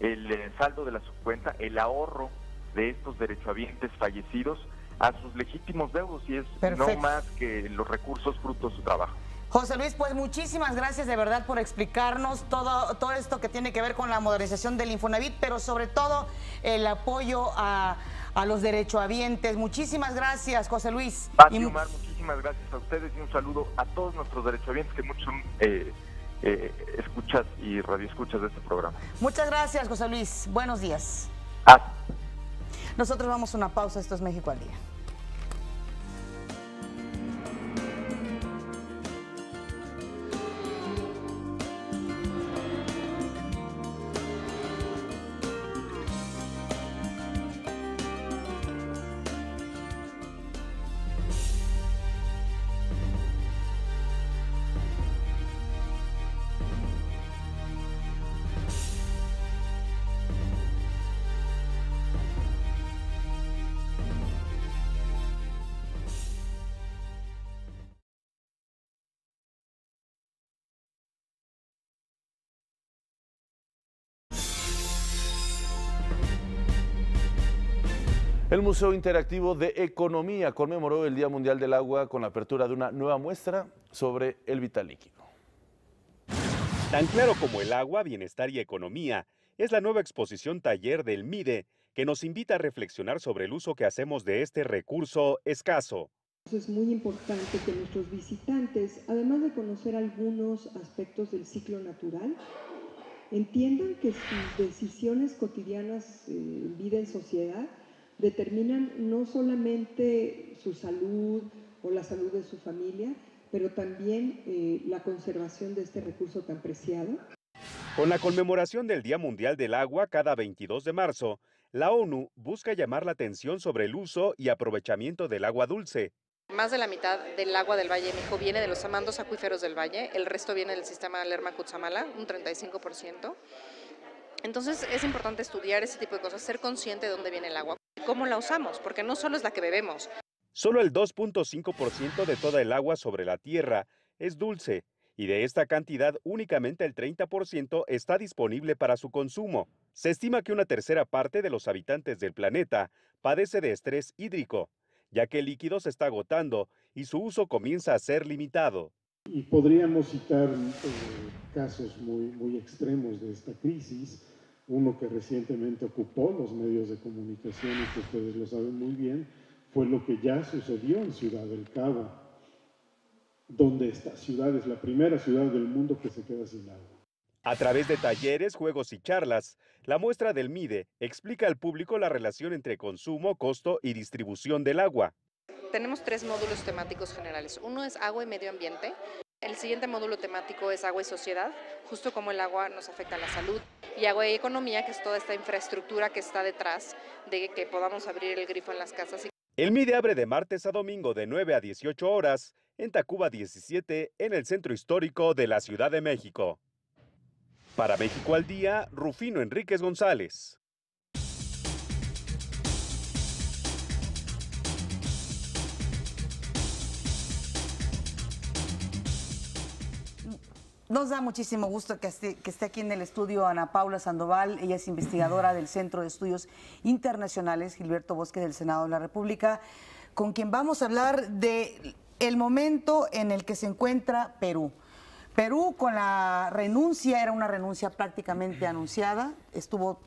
el saldo de la subcuenta, el ahorro de estos derechohabientes fallecidos a sus legítimos deudos, y es no más que los recursos fruto de su trabajo. José Luis, pues muchísimas gracias de verdad por explicarnos todo esto que tiene que ver con la modernización del Infonavit, pero sobre todo el apoyo a los derechohabientes. Muchísimas gracias, José Luis. Pati, Omar, muchísimas gracias a ustedes y un saludo a todos nuestros derechohabientes, que muchos son escuchas y radioescuchas de este programa. Muchas gracias, José Luis. Buenos días. Nosotros vamos a una pausa. Esto es México al Día. El Museo Interactivo de Economía conmemoró el Día Mundial del Agua con la apertura de una nueva muestra sobre el vital líquido. Tan claro como el agua, bienestar y economía, es la nueva exposición taller del MIDE, que nos invita a reflexionar sobre el uso que hacemos de este recurso escaso. Es muy importante que nuestros visitantes, además de conocer algunos aspectos del ciclo natural, entiendan que sus decisiones cotidianas en vida en sociedad determinan no solamente su salud o la salud de su familia, pero también la conservación de este recurso tan preciado. Con la conmemoración del Día Mundial del Agua cada 22 de marzo, la ONU busca llamar la atención sobre el uso y aprovechamiento del agua dulce. Más de la mitad del agua del Valle de México viene de los mandos acuíferos del Valle, el resto viene del sistema Lerma-Cutzamala, un 35%. Entonces es importante estudiar ese tipo de cosas, ser consciente de dónde viene el agua, cómo la usamos, porque no solo es la que bebemos. Solo el 2.5% de toda el agua sobre la Tierra es dulce, y de esta cantidad únicamente el 30% está disponible para su consumo. Se estima que una tercera parte de los habitantes del planeta padece de estrés hídrico, ya que el líquido se está agotando y su uso comienza a ser limitado. Y podríamos citar casos muy extremos de esta crisis. Uno que recientemente ocupó los medios de comunicación y que ustedes lo saben muy bien, fue lo que ya sucedió en Ciudad del Cabo, donde esta ciudad es la primera ciudad del mundo que se queda sin agua. A través de talleres, juegos y charlas, la muestra del MIDE explica al público la relación entre consumo, costo y distribución del agua. Tenemos 3 módulos temáticos generales. Uno es agua y medio ambiente, El siguiente módulo temático es agua y sociedad, justo como el agua nos afecta a la salud, y agua y economía, que es toda esta infraestructura que está detrás de que podamos abrir el grifo en las casas. El MIDE abre de martes a domingo de 9 a 18 horas en Tacuba 17 en el centro histórico de la Ciudad de México. Para México al Día, Rufino Enríquez González. Nos da muchísimo gusto que esté aquí en el estudio Ana Paula Sandoval. Ella es investigadora del Centro de Estudios Internacionales Gilberto Bosque del Senado de la República, con quien vamos a hablar de el momento en el que se encuentra Perú. Perú, con la renuncia, era una renuncia prácticamente anunciada, estuvo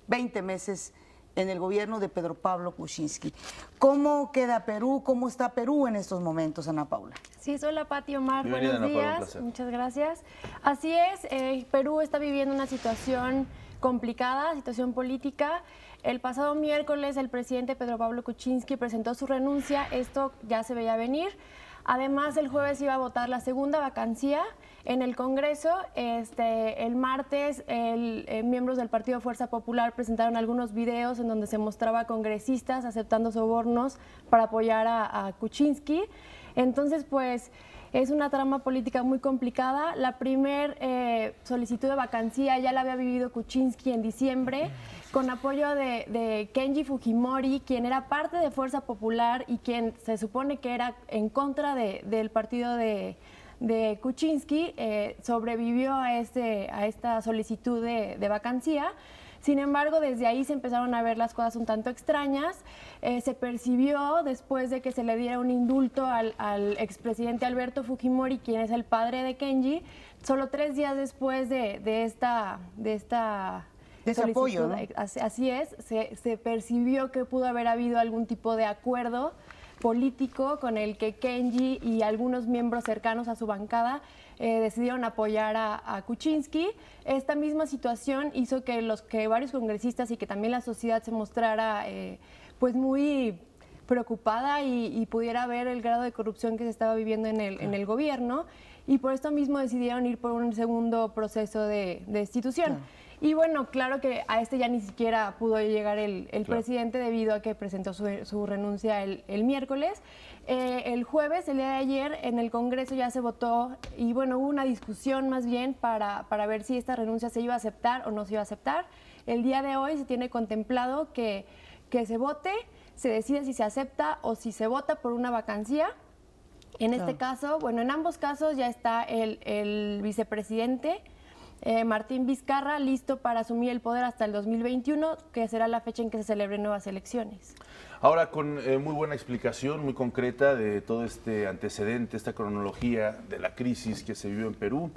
20 meses en el gobierno de Pedro Pablo Kuczynski. ¿Cómo queda Perú? ¿Cómo está Perú en estos momentos, Ana Paula? Sí, hola Pati, Omar, Bienvenida, buenos Ana Paula, días, muchas gracias. Así es, Perú está viviendo una situación complicada, situación política. El pasado miércoles el presidente Pedro Pablo Kuczynski presentó su renuncia, esto ya se veía venir. Además, el jueves iba a votar la segunda vacancia en el Congreso. El martes, miembros del Partido Fuerza Popular presentaron algunos videos en donde se mostraba a congresistas aceptando sobornos para apoyar a Kuczynski. Entonces, pues, es una trama política muy complicada. La primer solicitud de vacancia ya la había vivido Kuczynski en diciembre, con apoyo de Kenji Fujimori, quien era parte de Fuerza Popular y quien se supone que era en contra del partido de Kuczynski, sobrevivió a esta solicitud de vacancia. Sin embargo, desde ahí se empezaron a ver las cosas un tanto extrañas. Se percibió, después de que se le diera un indulto al expresidente Alberto Fujimori, quien es el padre de Kenji, solo 3 días después de ese apoyo, ¿no? Así es, se percibió que pudo haber habido algún tipo de acuerdo político con el que Kenji y algunos miembros cercanos a su bancada decidieron apoyar a Kuczynski. Esta misma situación hizo que varios congresistas y que también la sociedad se mostrara pues muy preocupada y pudiera ver el grado de corrupción que se estaba viviendo en el gobierno, y por esto mismo decidieron ir por un segundo proceso de destitución. Claro. Y bueno, claro que a ya ni siquiera pudo llegar el presidente, debido a que presentó su renuncia el miércoles. El jueves, el día de ayer, en el Congreso ya se votó, y bueno, hubo una discusión más bien para ver si esta renuncia se iba a aceptar o no se iba a aceptar. El día de hoy se tiene contemplado que se vote, se decide si se acepta o si se vota por una vacancia. En este caso, bueno, en ambos casos ya está el vicepresidente Martín Vizcarra listo para asumir el poder hasta el 2021, que será la fecha en que se celebren nuevas elecciones. Ahora, con muy buena explicación, muy concreta de todo este antecedente, esta cronología de la crisis que se vivió en Perú,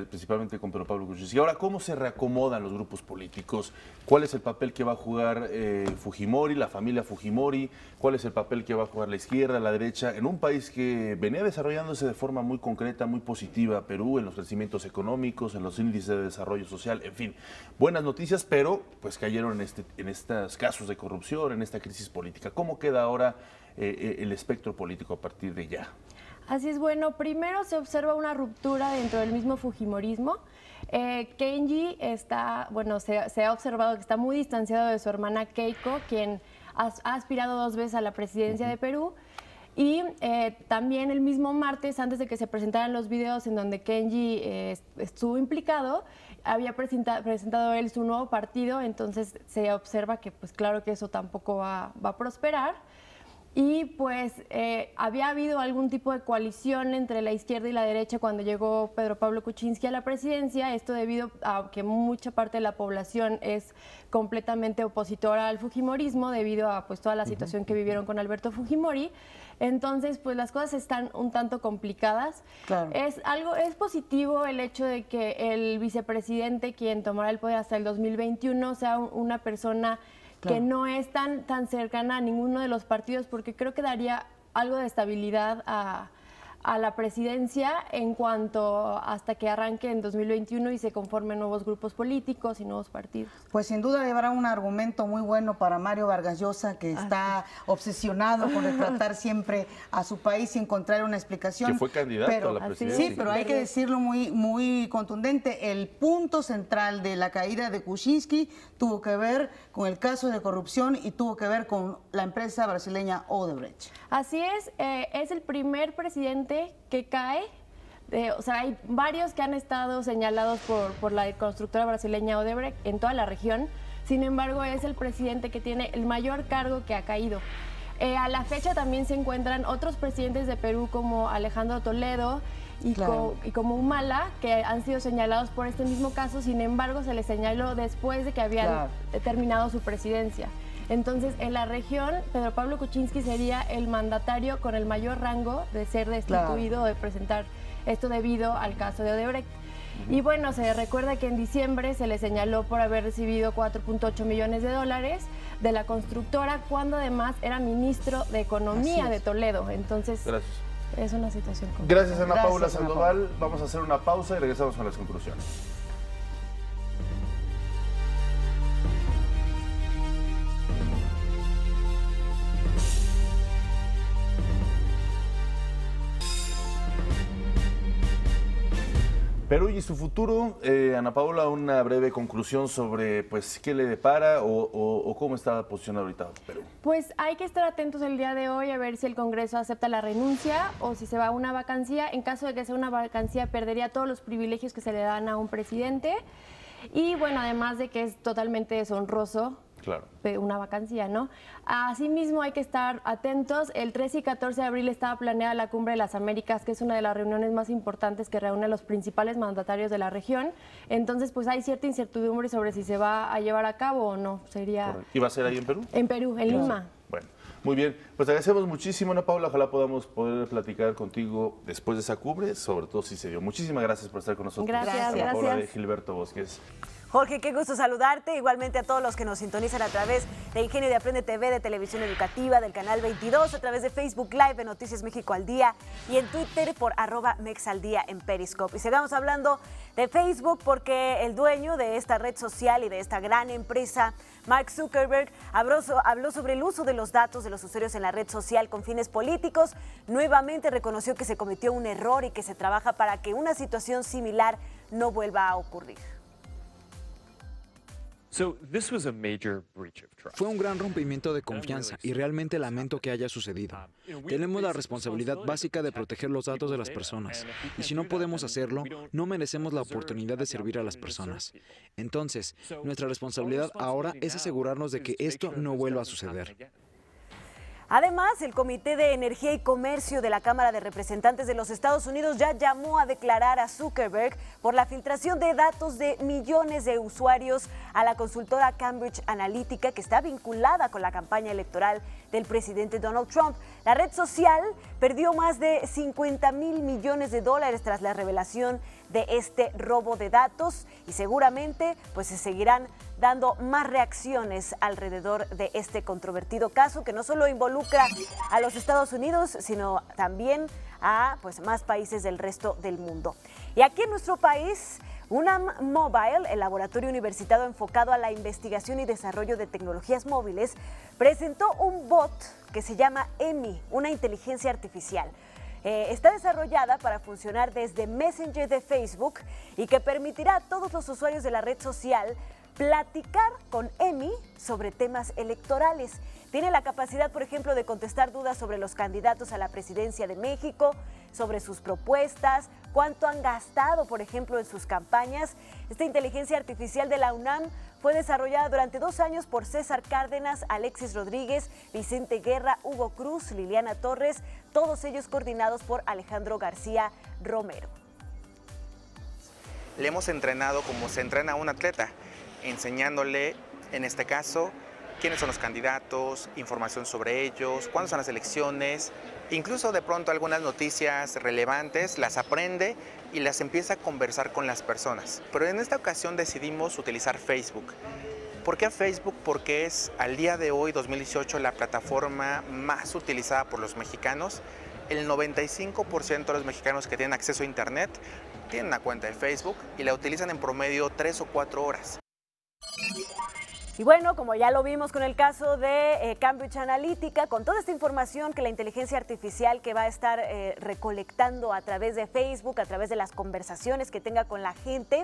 principalmente con Pedro Pablo Kuczynski. Ahora, ¿cómo se reacomodan los grupos políticos? ¿Cuál es el papel que va a jugar Fujimori, la familia Fujimori? ¿Cuál es el papel que va a jugar la izquierda, la derecha? En un país que venía desarrollándose de forma muy concreta, muy positiva, Perú, en los crecimientos económicos, en los índices de desarrollo social, en fin, buenas noticias, pero pues cayeron en estos casos de corrupción, en esta crisis política. ¿Cómo queda ahora el espectro político a partir de ya? Así es, bueno, primero se observa una ruptura dentro del mismo fujimorismo. Kenji se ha observado que está muy distanciado de su hermana Keiko, quien ha aspirado 2 veces a la presidencia de Perú. Y también el mismo martes, antes de que se presentaran los videos en donde Kenji estuvo implicado, había presentado él su nuevo partido, entonces se observa que pues claro que eso tampoco va a prosperar. Y pues había habido algún tipo de coalición entre la izquierda y la derecha cuando llegó Pedro Pablo Kuczynski a la presidencia, esto debido a que mucha parte de la población es completamente opositora al fujimorismo debido a pues toda la situación que vivieron con Alberto Fujimori. Entonces, pues las cosas están un tanto complicadas. Claro. Es positivo el hecho de que el vicepresidente, quien tomará el poder hasta el 2021, sea una persona que no es tan cercana a ninguno de los partidos, porque creo que daría algo de estabilidad a a la presidencia en cuanto hasta que arranque en 2021 y se conformen nuevos grupos políticos y nuevos partidos. Pues sin duda llevará un argumento muy bueno para Mario Vargas Llosa, que está obsesionado con retratar siempre a su país y encontrar una explicación. Que fue candidato a la presidencia. Sí, pero hay que decirlo muy contundente. El punto central de la caída de Kuczynski tuvo que ver con el caso de corrupción y tuvo que ver con la empresa brasileña Odebrecht. Así es el primer presidente que cae. O sea, hay varios que han estado señalados por la constructora brasileña Odebrecht en toda la región. Sin embargo, es el presidente que tiene el mayor cargo que ha caído. A la fecha también se encuentran otros presidentes de Perú como Alejandro Toledo y como Humala, que han sido señalados por este mismo caso. Sin embargo, se les señaló después de que habían terminado su presidencia. Entonces, en la región, Pedro Pablo Kuczynski sería el mandatario con el mayor rango de ser destituido o de presentar esto debido al caso de Odebrecht. Y bueno, se recuerda que en diciembre se le señaló por haber recibido 4.8 millones de dólares de la constructora, cuando además era ministro de Economía de Toledo. Entonces, es una situación complicada. Gracias, Ana Paula Sandoval. Vamos a hacer una pausa y regresamos con las conclusiones. Perú y su futuro, Ana Paula, una breve conclusión sobre pues qué le depara o cómo está posicionado ahorita Perú. Pues hay que estar atentos el día de hoy a ver si el Congreso acepta la renuncia o si se va a una vacancia. En caso de que sea una vacancia, perdería todos los privilegios que se le dan a un presidente. Y bueno, además de que es totalmente deshonroso una vacancia, ¿no? Asimismo, hay que estar atentos. El 13 y 14 de abril estaba planeada la Cumbre de las Américas, que es una de las reuniones más importantes que reúne a los principales mandatarios de la región. Entonces, pues hay cierta incertidumbre sobre si se va a llevar a cabo o no. Sería... ¿Y va a ser ahí en Perú? En Perú, en Lima. Bueno, muy bien. Pues te agradecemos muchísimo, Ana Paula. Ojalá podamos poder platicar contigo después de esa cumbre, sobre todo si se dio. Muchísimas gracias por estar con nosotros. Gracias. Ana Paula de Gilberto Bosques. Jorge, qué gusto saludarte. Igualmente a todos los que nos sintonizan a través de Ingenio de Aprende TV, de Televisión Educativa, del Canal 22, a través de Facebook Live, de Noticias México al Día y en Twitter por @mexaldía en Periscope. Y sigamos hablando de Facebook porque el dueño de esta red social y de esta gran empresa, Mark Zuckerberg, habló sobre el uso de los datos de los usuarios en la red social con fines políticos. Nuevamente reconoció que se cometió un error y que se trabaja para que una situación similar no vuelva a ocurrir. Fue un gran rompimiento de confianza y realmente lamento que haya sucedido. Tenemos la responsabilidad básica de proteger los datos de las personas y si no podemos hacerlo, no merecemos la oportunidad de servir a las personas. Entonces, nuestra responsabilidad ahora es asegurarnos de que esto no vuelva a suceder. Además, el Comité de Energía y Comercio de la Cámara de Representantes de los Estados Unidos ya llamó a declarar a Zuckerberg por la filtración de datos de millones de usuarios a la consultora Cambridge Analytica, que está vinculada con la campaña electoral del presidente Donald Trump. La red social perdió más de 50,000 millones de dólares tras la revelación de este robo de datos y seguramente pues se seguirán dando más reacciones alrededor de este controvertido caso que no solo involucra a los Estados Unidos, sino también a pues más países del resto del mundo. Y aquí en nuestro país, UNAM Mobile, el laboratorio universitario enfocado a la investigación y desarrollo de tecnologías móviles, presentó un bot que se llama EMI, una inteligencia artificial. Está desarrollada para funcionar desde Messenger de Facebook y que permitirá a todos los usuarios de la red social platicar con EMI sobre temas electorales. Tiene la capacidad, por ejemplo, de contestar dudas sobre los candidatos a la presidencia de México, sobre sus propuestas, cuánto han gastado, por ejemplo, en sus campañas. Esta inteligencia artificial de la UNAM fue desarrollada durante 2 años por César Cárdenas, Alexis Rodríguez, Vicente Guerra, Hugo Cruz, Liliana Torres, todos ellos coordinados por Alejandro García Romero. Le hemos entrenado como se entrena a un atleta, enseñándole, en este caso, quiénes son los candidatos, información sobre ellos, cuándo son las elecciones, incluso de pronto algunas noticias relevantes, las aprende y las empieza a conversar con las personas. Pero en esta ocasión decidimos utilizar Facebook. ¿Por qué Facebook? Porque es al día de hoy, 2018, la plataforma más utilizada por los mexicanos el 95% de los mexicanos que tienen acceso a Internet tienen una cuenta de Facebook y la utilizan en promedio 3 o 4 horas. Y bueno, como ya lo vimos con el caso de Cambridge Analytica, con toda esta información que la inteligencia artificial que va a estar recolectando a través de Facebook, a través de las conversaciones que tenga con la gente,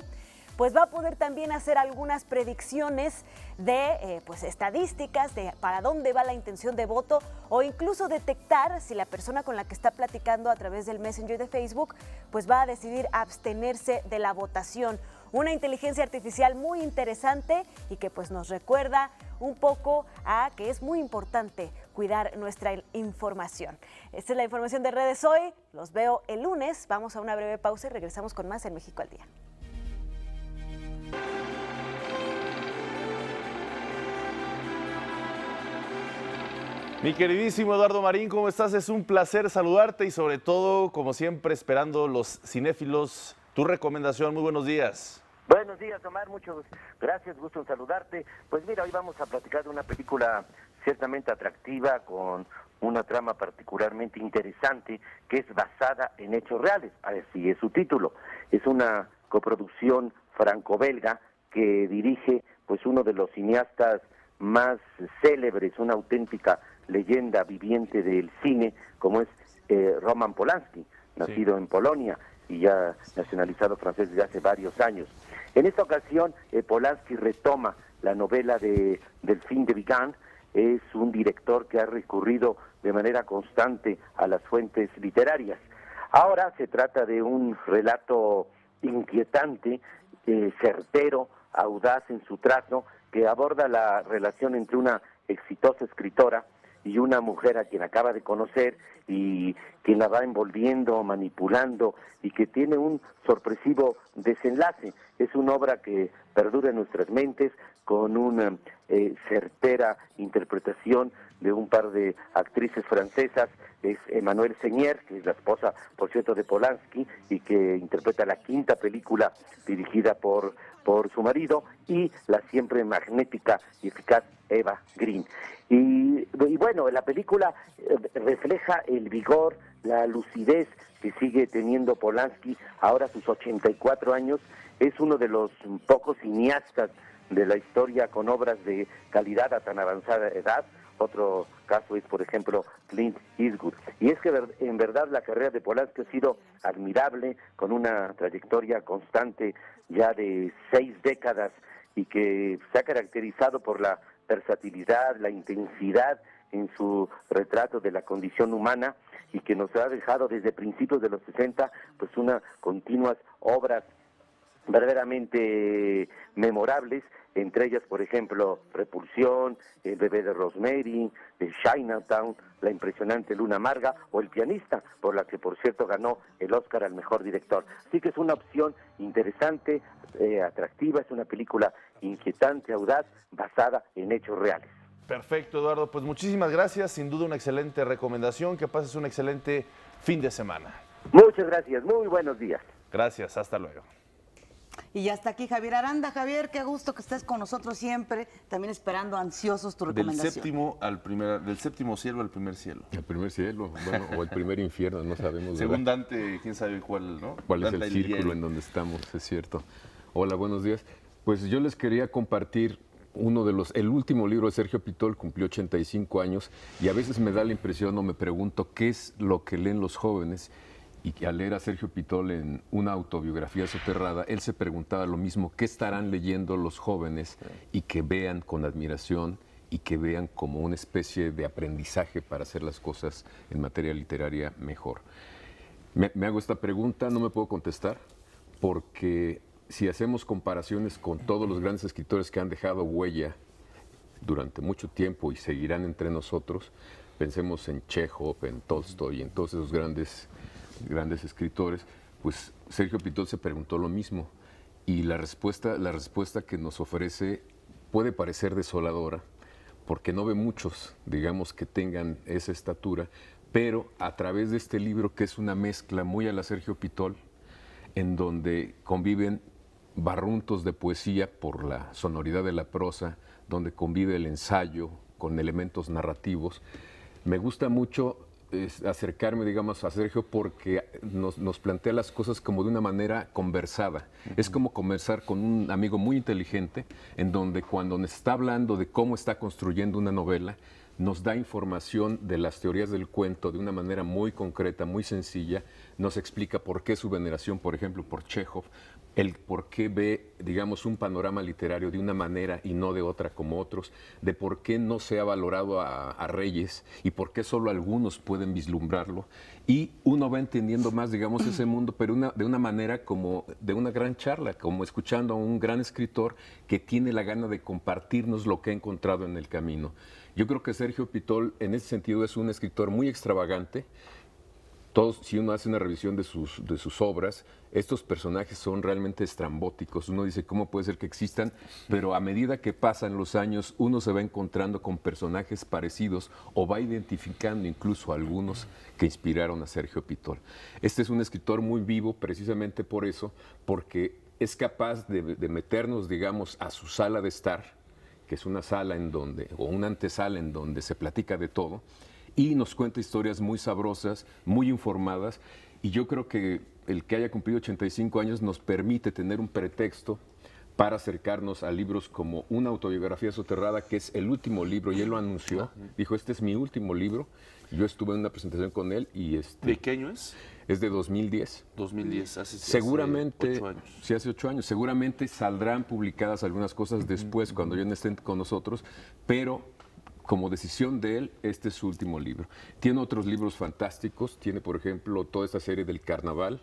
pues va a poder también hacer algunas predicciones de pues estadísticas de para dónde va la intención de voto, o incluso detectar si la persona con la que está platicando a través del Messenger de Facebook pues va a decidir abstenerse de la votación. Una inteligencia artificial muy interesante y que pues nos recuerda un poco a que es muy importante cuidar nuestra información. Esta es la información de redes hoy. Los veo el lunes. Vamos a una breve pausa y regresamos con más en México al Día. Mi queridísimo Eduardo Marín, ¿cómo estás? Es un placer saludarte y sobre todo, como siempre, esperando los cinéfilos, tu recomendación. Muy buenos días. Buenos días, Omar, muchas gracias, gusto en saludarte. Pues mira, hoy vamos a platicar de una película ciertamente atractiva, con una trama particularmente interesante, que es basada en hechos reales, así es su título. Es una coproducción franco-belga que dirige pues uno de los cineastas más célebres, una auténtica leyenda viviente del cine, como es Roman Polanski, nacido en Polonia y ya nacionalizado francés desde hace varios años. En esta ocasión, Polanski retoma la novela de Delphine de Vigan. Es un director que ha recurrido de manera constante a las fuentes literarias. Ahora se trata de un relato inquietante, certero, audaz en su trazo, que aborda la relación entre una exitosa escritora y una mujer a quien acaba de conocer y quien la va envolviendo, manipulando y que tiene un sorpresivo desenlace. Es una obra que perdura en nuestras mentes con una certera interpretación de un par de actrices francesas. Es Emmanuelle Seigner, que es la esposa, por cierto, de Polanski y que interpreta la quinta película dirigida por su marido, y la siempre magnética y eficaz Eva Green. Y bueno, la película refleja el vigor, la lucidez que sigue teniendo Polanski ahora a sus 84 años. Es uno de los pocos cineastas de la historia con obras de calidad a tan avanzada edad. Otro caso es, por ejemplo, Clint Eastwood. Y es que en verdad la carrera de Polanski ha sido admirable, con una trayectoria constante ya de 6 décadas y que se ha caracterizado por la versatilidad, la intensidad en su retrato de la condición humana, y que nos ha dejado desde principios de los 60 pues unas continuas obras verdaderamente memorables, entre ellas, por ejemplo, Repulsión, El bebé de Rosemary, Chinatown, la impresionante Luna Amarga o El pianista, por la que, por cierto, ganó el Oscar al mejor director. Así que es una opción interesante, atractiva, es una película inquietante, audaz, basada en hechos reales. Perfecto, Eduardo. Pues muchísimas gracias. Sin duda una excelente recomendación. Que pases un excelente fin de semana. Muchas gracias. Muy buenos días. Gracias. Hasta luego. Y ya está aquí Javier Aranda. Javier, qué gusto que estés con nosotros siempre, también esperando ansiosos tu recomendación. Del séptimo cielo al primer cielo. El primer cielo, bueno, o el primer infierno, no sabemos. Según Dante, quién sabe cuál, ¿no? ¿Cuál Dante es el círculo en donde estamos? Es cierto. Hola, buenos días. Pues yo les quería compartir el último libro de Sergio Pitol. Cumplió 85 años y a veces me da la impresión o me pregunto qué es lo que leen los jóvenes. Y al leer a Sergio Pitol en una autobiografía soterrada, él se preguntaba lo mismo: ¿qué estarán leyendo los jóvenes y que vean con admiración y que vean como una especie de aprendizaje para hacer las cosas en materia literaria mejor? Me hago esta pregunta, no me puedo contestar, porque si hacemos comparaciones con todos los grandes escritores que han dejado huella durante mucho tiempo y seguirán entre nosotros, pensemos en Chekhov, en Tolstoy, en todos esos grandes escritores, pues Sergio Pitol se preguntó lo mismo, y la respuesta que nos ofrece puede parecer desoladora, porque no ve muchos, digamos, que tengan esa estatura, pero a través de este libro, que es una mezcla muy a la Sergio Pitol, en donde conviven barruntos de poesía por la sonoridad de la prosa, donde convive el ensayo con elementos narrativos. Me gusta mucho acercarme, digamos, a Sergio porque nos plantea las cosas como de una manera conversada. Es como conversar con un amigo muy inteligente, en donde cuando nos está hablando de cómo está construyendo una novela, nos da información de las teorías del cuento de una manera muy concreta, muy sencilla. Nos explica por qué su veneración, por ejemplo, por Chekhov, el por qué ve, digamos, un panorama literario de una manera y no de otra como otros, de por qué no se ha valorado a Reyes y por qué solo algunos pueden vislumbrarlo. Y uno va entendiendo más, digamos, ese mundo, pero de una manera como de una gran charla, como escuchando a un gran escritor que tiene la gana de compartirnos lo que ha encontrado en el camino. Yo creo que Sergio Pitol, en ese sentido, es un escritor muy extravagante. Si uno hace una revisión de sus obras, estos personajes son realmente estrambóticos. Uno dice, ¿cómo puede ser que existan? Pero a medida que pasan los años, uno se va encontrando con personajes parecidos o va identificando incluso algunos que inspiraron a Sergio Pitol. Este es un escritor muy vivo precisamente por eso, porque es capaz de meternos, digamos, a su sala de estar, que es una sala o una antesala en donde se platica de todo, y nos cuenta historias muy sabrosas, muy informadas, y yo creo que el que haya cumplido 85 años nos permite tener un pretexto para acercarnos a libros como Una autobiografía soterrada, que es el último libro, y él lo anunció, dijo, este es mi último libro. Yo estuve en una presentación con él y... ¿De qué año es? Es de 2010. 2010, hace seguramente, 8 años. Sí, hace 8 años. Seguramente saldrán publicadas algunas cosas después, cuando ya no estén con nosotros, pero como decisión de él, este es su último libro. Tiene otros libros fantásticos, tiene, por ejemplo, toda esta serie del Carnaval,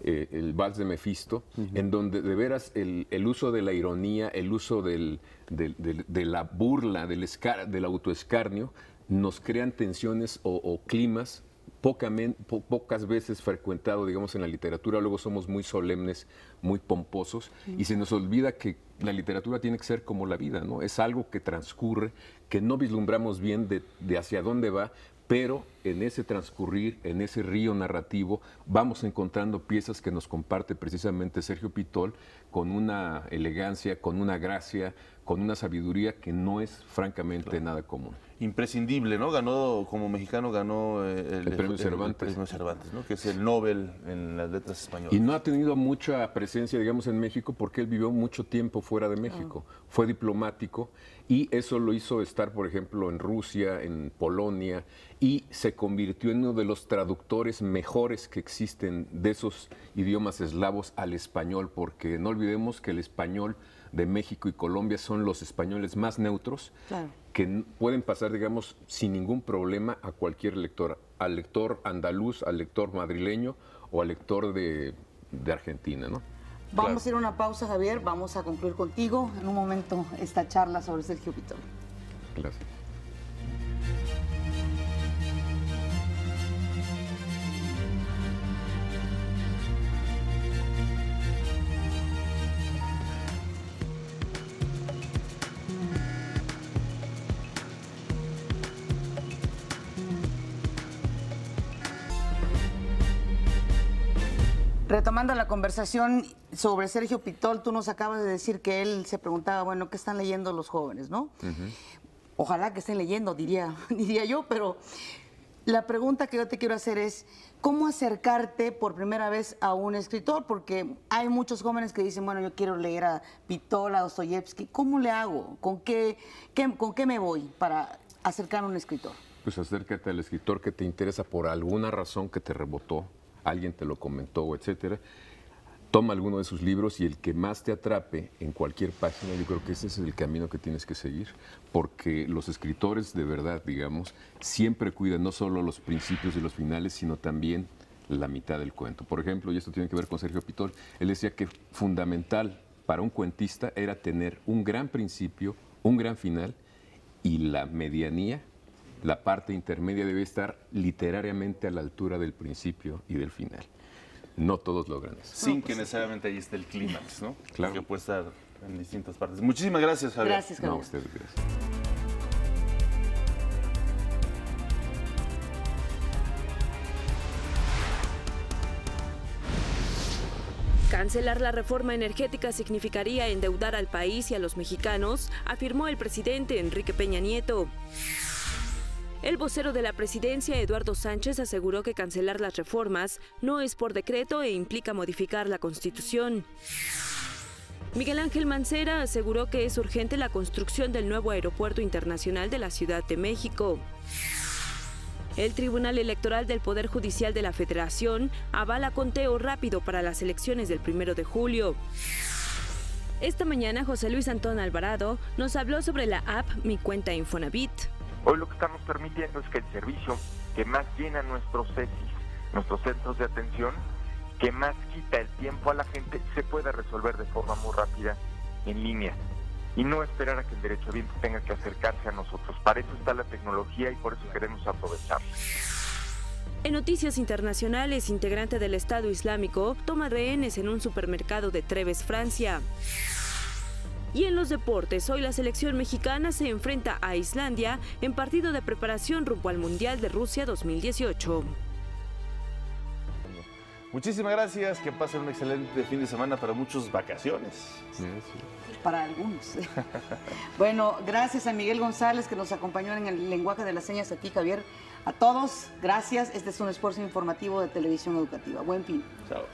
el Vals de Mefisto, en donde de veras el uso de la ironía, el uso de la burla, del autoescarnio, nos crean tensiones o climas pocas veces frecuentado, digamos, en la literatura. Luego somos muy solemnes, muy pomposos, y se nos olvida que la literatura tiene que ser como la vida, ¿no? Es algo que transcurre, que no vislumbramos bien de hacia dónde va, pero en ese transcurrir, en ese río narrativo, vamos encontrando piezas que nos comparte precisamente Sergio Pitol, con una elegancia, con una gracia, con una sabiduría que no es francamente nada común. Imprescindible, ¿no? Como mexicano ganó el premio Cervantes. El premio Cervantes, ¿no? Que es el Nobel en las letras españolas. Y no ha tenido mucha presencia, digamos, en México porque él vivió mucho tiempo fuera de México. Fue diplomático y eso lo hizo estar, por ejemplo, en Rusia, en Polonia, y se convirtió en uno de los traductores mejores que existen de esos idiomas eslavos al español, porque no olvidemos que el español de México y Colombia son los españoles más neutros, claro, que pueden pasar, digamos, sin ningún problema a cualquier lector, al lector andaluz, al lector madrileño o al lector de Argentina, ¿no? Vamos a ir a una pausa, Javier, vamos a concluir contigo en un momento esta charla sobre Sergio Pitol. Gracias. Retomando la conversación sobre Sergio Pitol, tú nos acabas de decir que él se preguntaba, bueno, ¿qué están leyendo los jóvenes, no? Ojalá que estén leyendo, diría yo, pero la pregunta que yo te quiero hacer es, ¿cómo acercarte por primera vez a un escritor? Porque hay muchos jóvenes que dicen, bueno, yo quiero leer a Pitol, a Dostoyevsky. ¿Cómo le hago? ¿Con qué me voy para acercar a un escritor? Pues acércate al escritor que te interesa por alguna razón que te rebotó, alguien te lo comentó, etcétera. Toma alguno de sus libros y el que más te atrape en cualquier página, yo creo que ese es el camino que tienes que seguir, porque los escritores de verdad, digamos, siempre cuidan no solo los principios y los finales, sino también la mitad del cuento. Por ejemplo, y esto tiene que ver con Sergio Pitol, él decía que fundamental para un cuentista era tener un gran principio, un gran final, y la medianía, la parte intermedia, debe estar literariamente a la altura del principio y del final. No todos logran eso. Sin que necesariamente ahí esté el clímax, ¿no? Claro. Que puede estar en distintas partes. Muchísimas gracias, Javier. Gracias, Javier. No, ustedes, gracias. Cancelar la reforma energética significaría endeudar al país y a los mexicanos, afirmó el presidente Enrique Peña Nieto. El vocero de la presidencia, Eduardo Sánchez, aseguró que cancelar las reformas no es por decreto e implica modificar la Constitución. Miguel Ángel Mancera aseguró que es urgente la construcción del nuevo aeropuerto internacional de la Ciudad de México. El Tribunal Electoral del Poder Judicial de la Federación avala conteo rápido para las elecciones del 1 de julio. Esta mañana, José Luis Antón Alvarado nos habló sobre la app Mi Cuenta Infonavit. Hoy lo que estamos permitiendo es que el servicio que más llena nuestros CECIS, nuestros centros de atención, que más quita el tiempo a la gente, se pueda resolver de forma muy rápida en línea y no esperar a que el derechohabiente tenga que acercarse a nosotros. Para eso está la tecnología y por eso queremos aprovecharla. En noticias internacionales, integrante del Estado Islámico toma rehenes en un supermercado de Treves, Francia. Y en los deportes, hoy la selección mexicana se enfrenta a Islandia en partido de preparación rumbo al Mundial de Rusia 2018. Muchísimas gracias, que pasen un excelente fin de semana, para muchos vacaciones. Para algunos. Bueno, gracias a Miguel González que nos acompañó en el lenguaje de las señas, a ti, Javier. A todos, gracias. Este es un esfuerzo informativo de Televisión Educativa. Buen fin. Chao.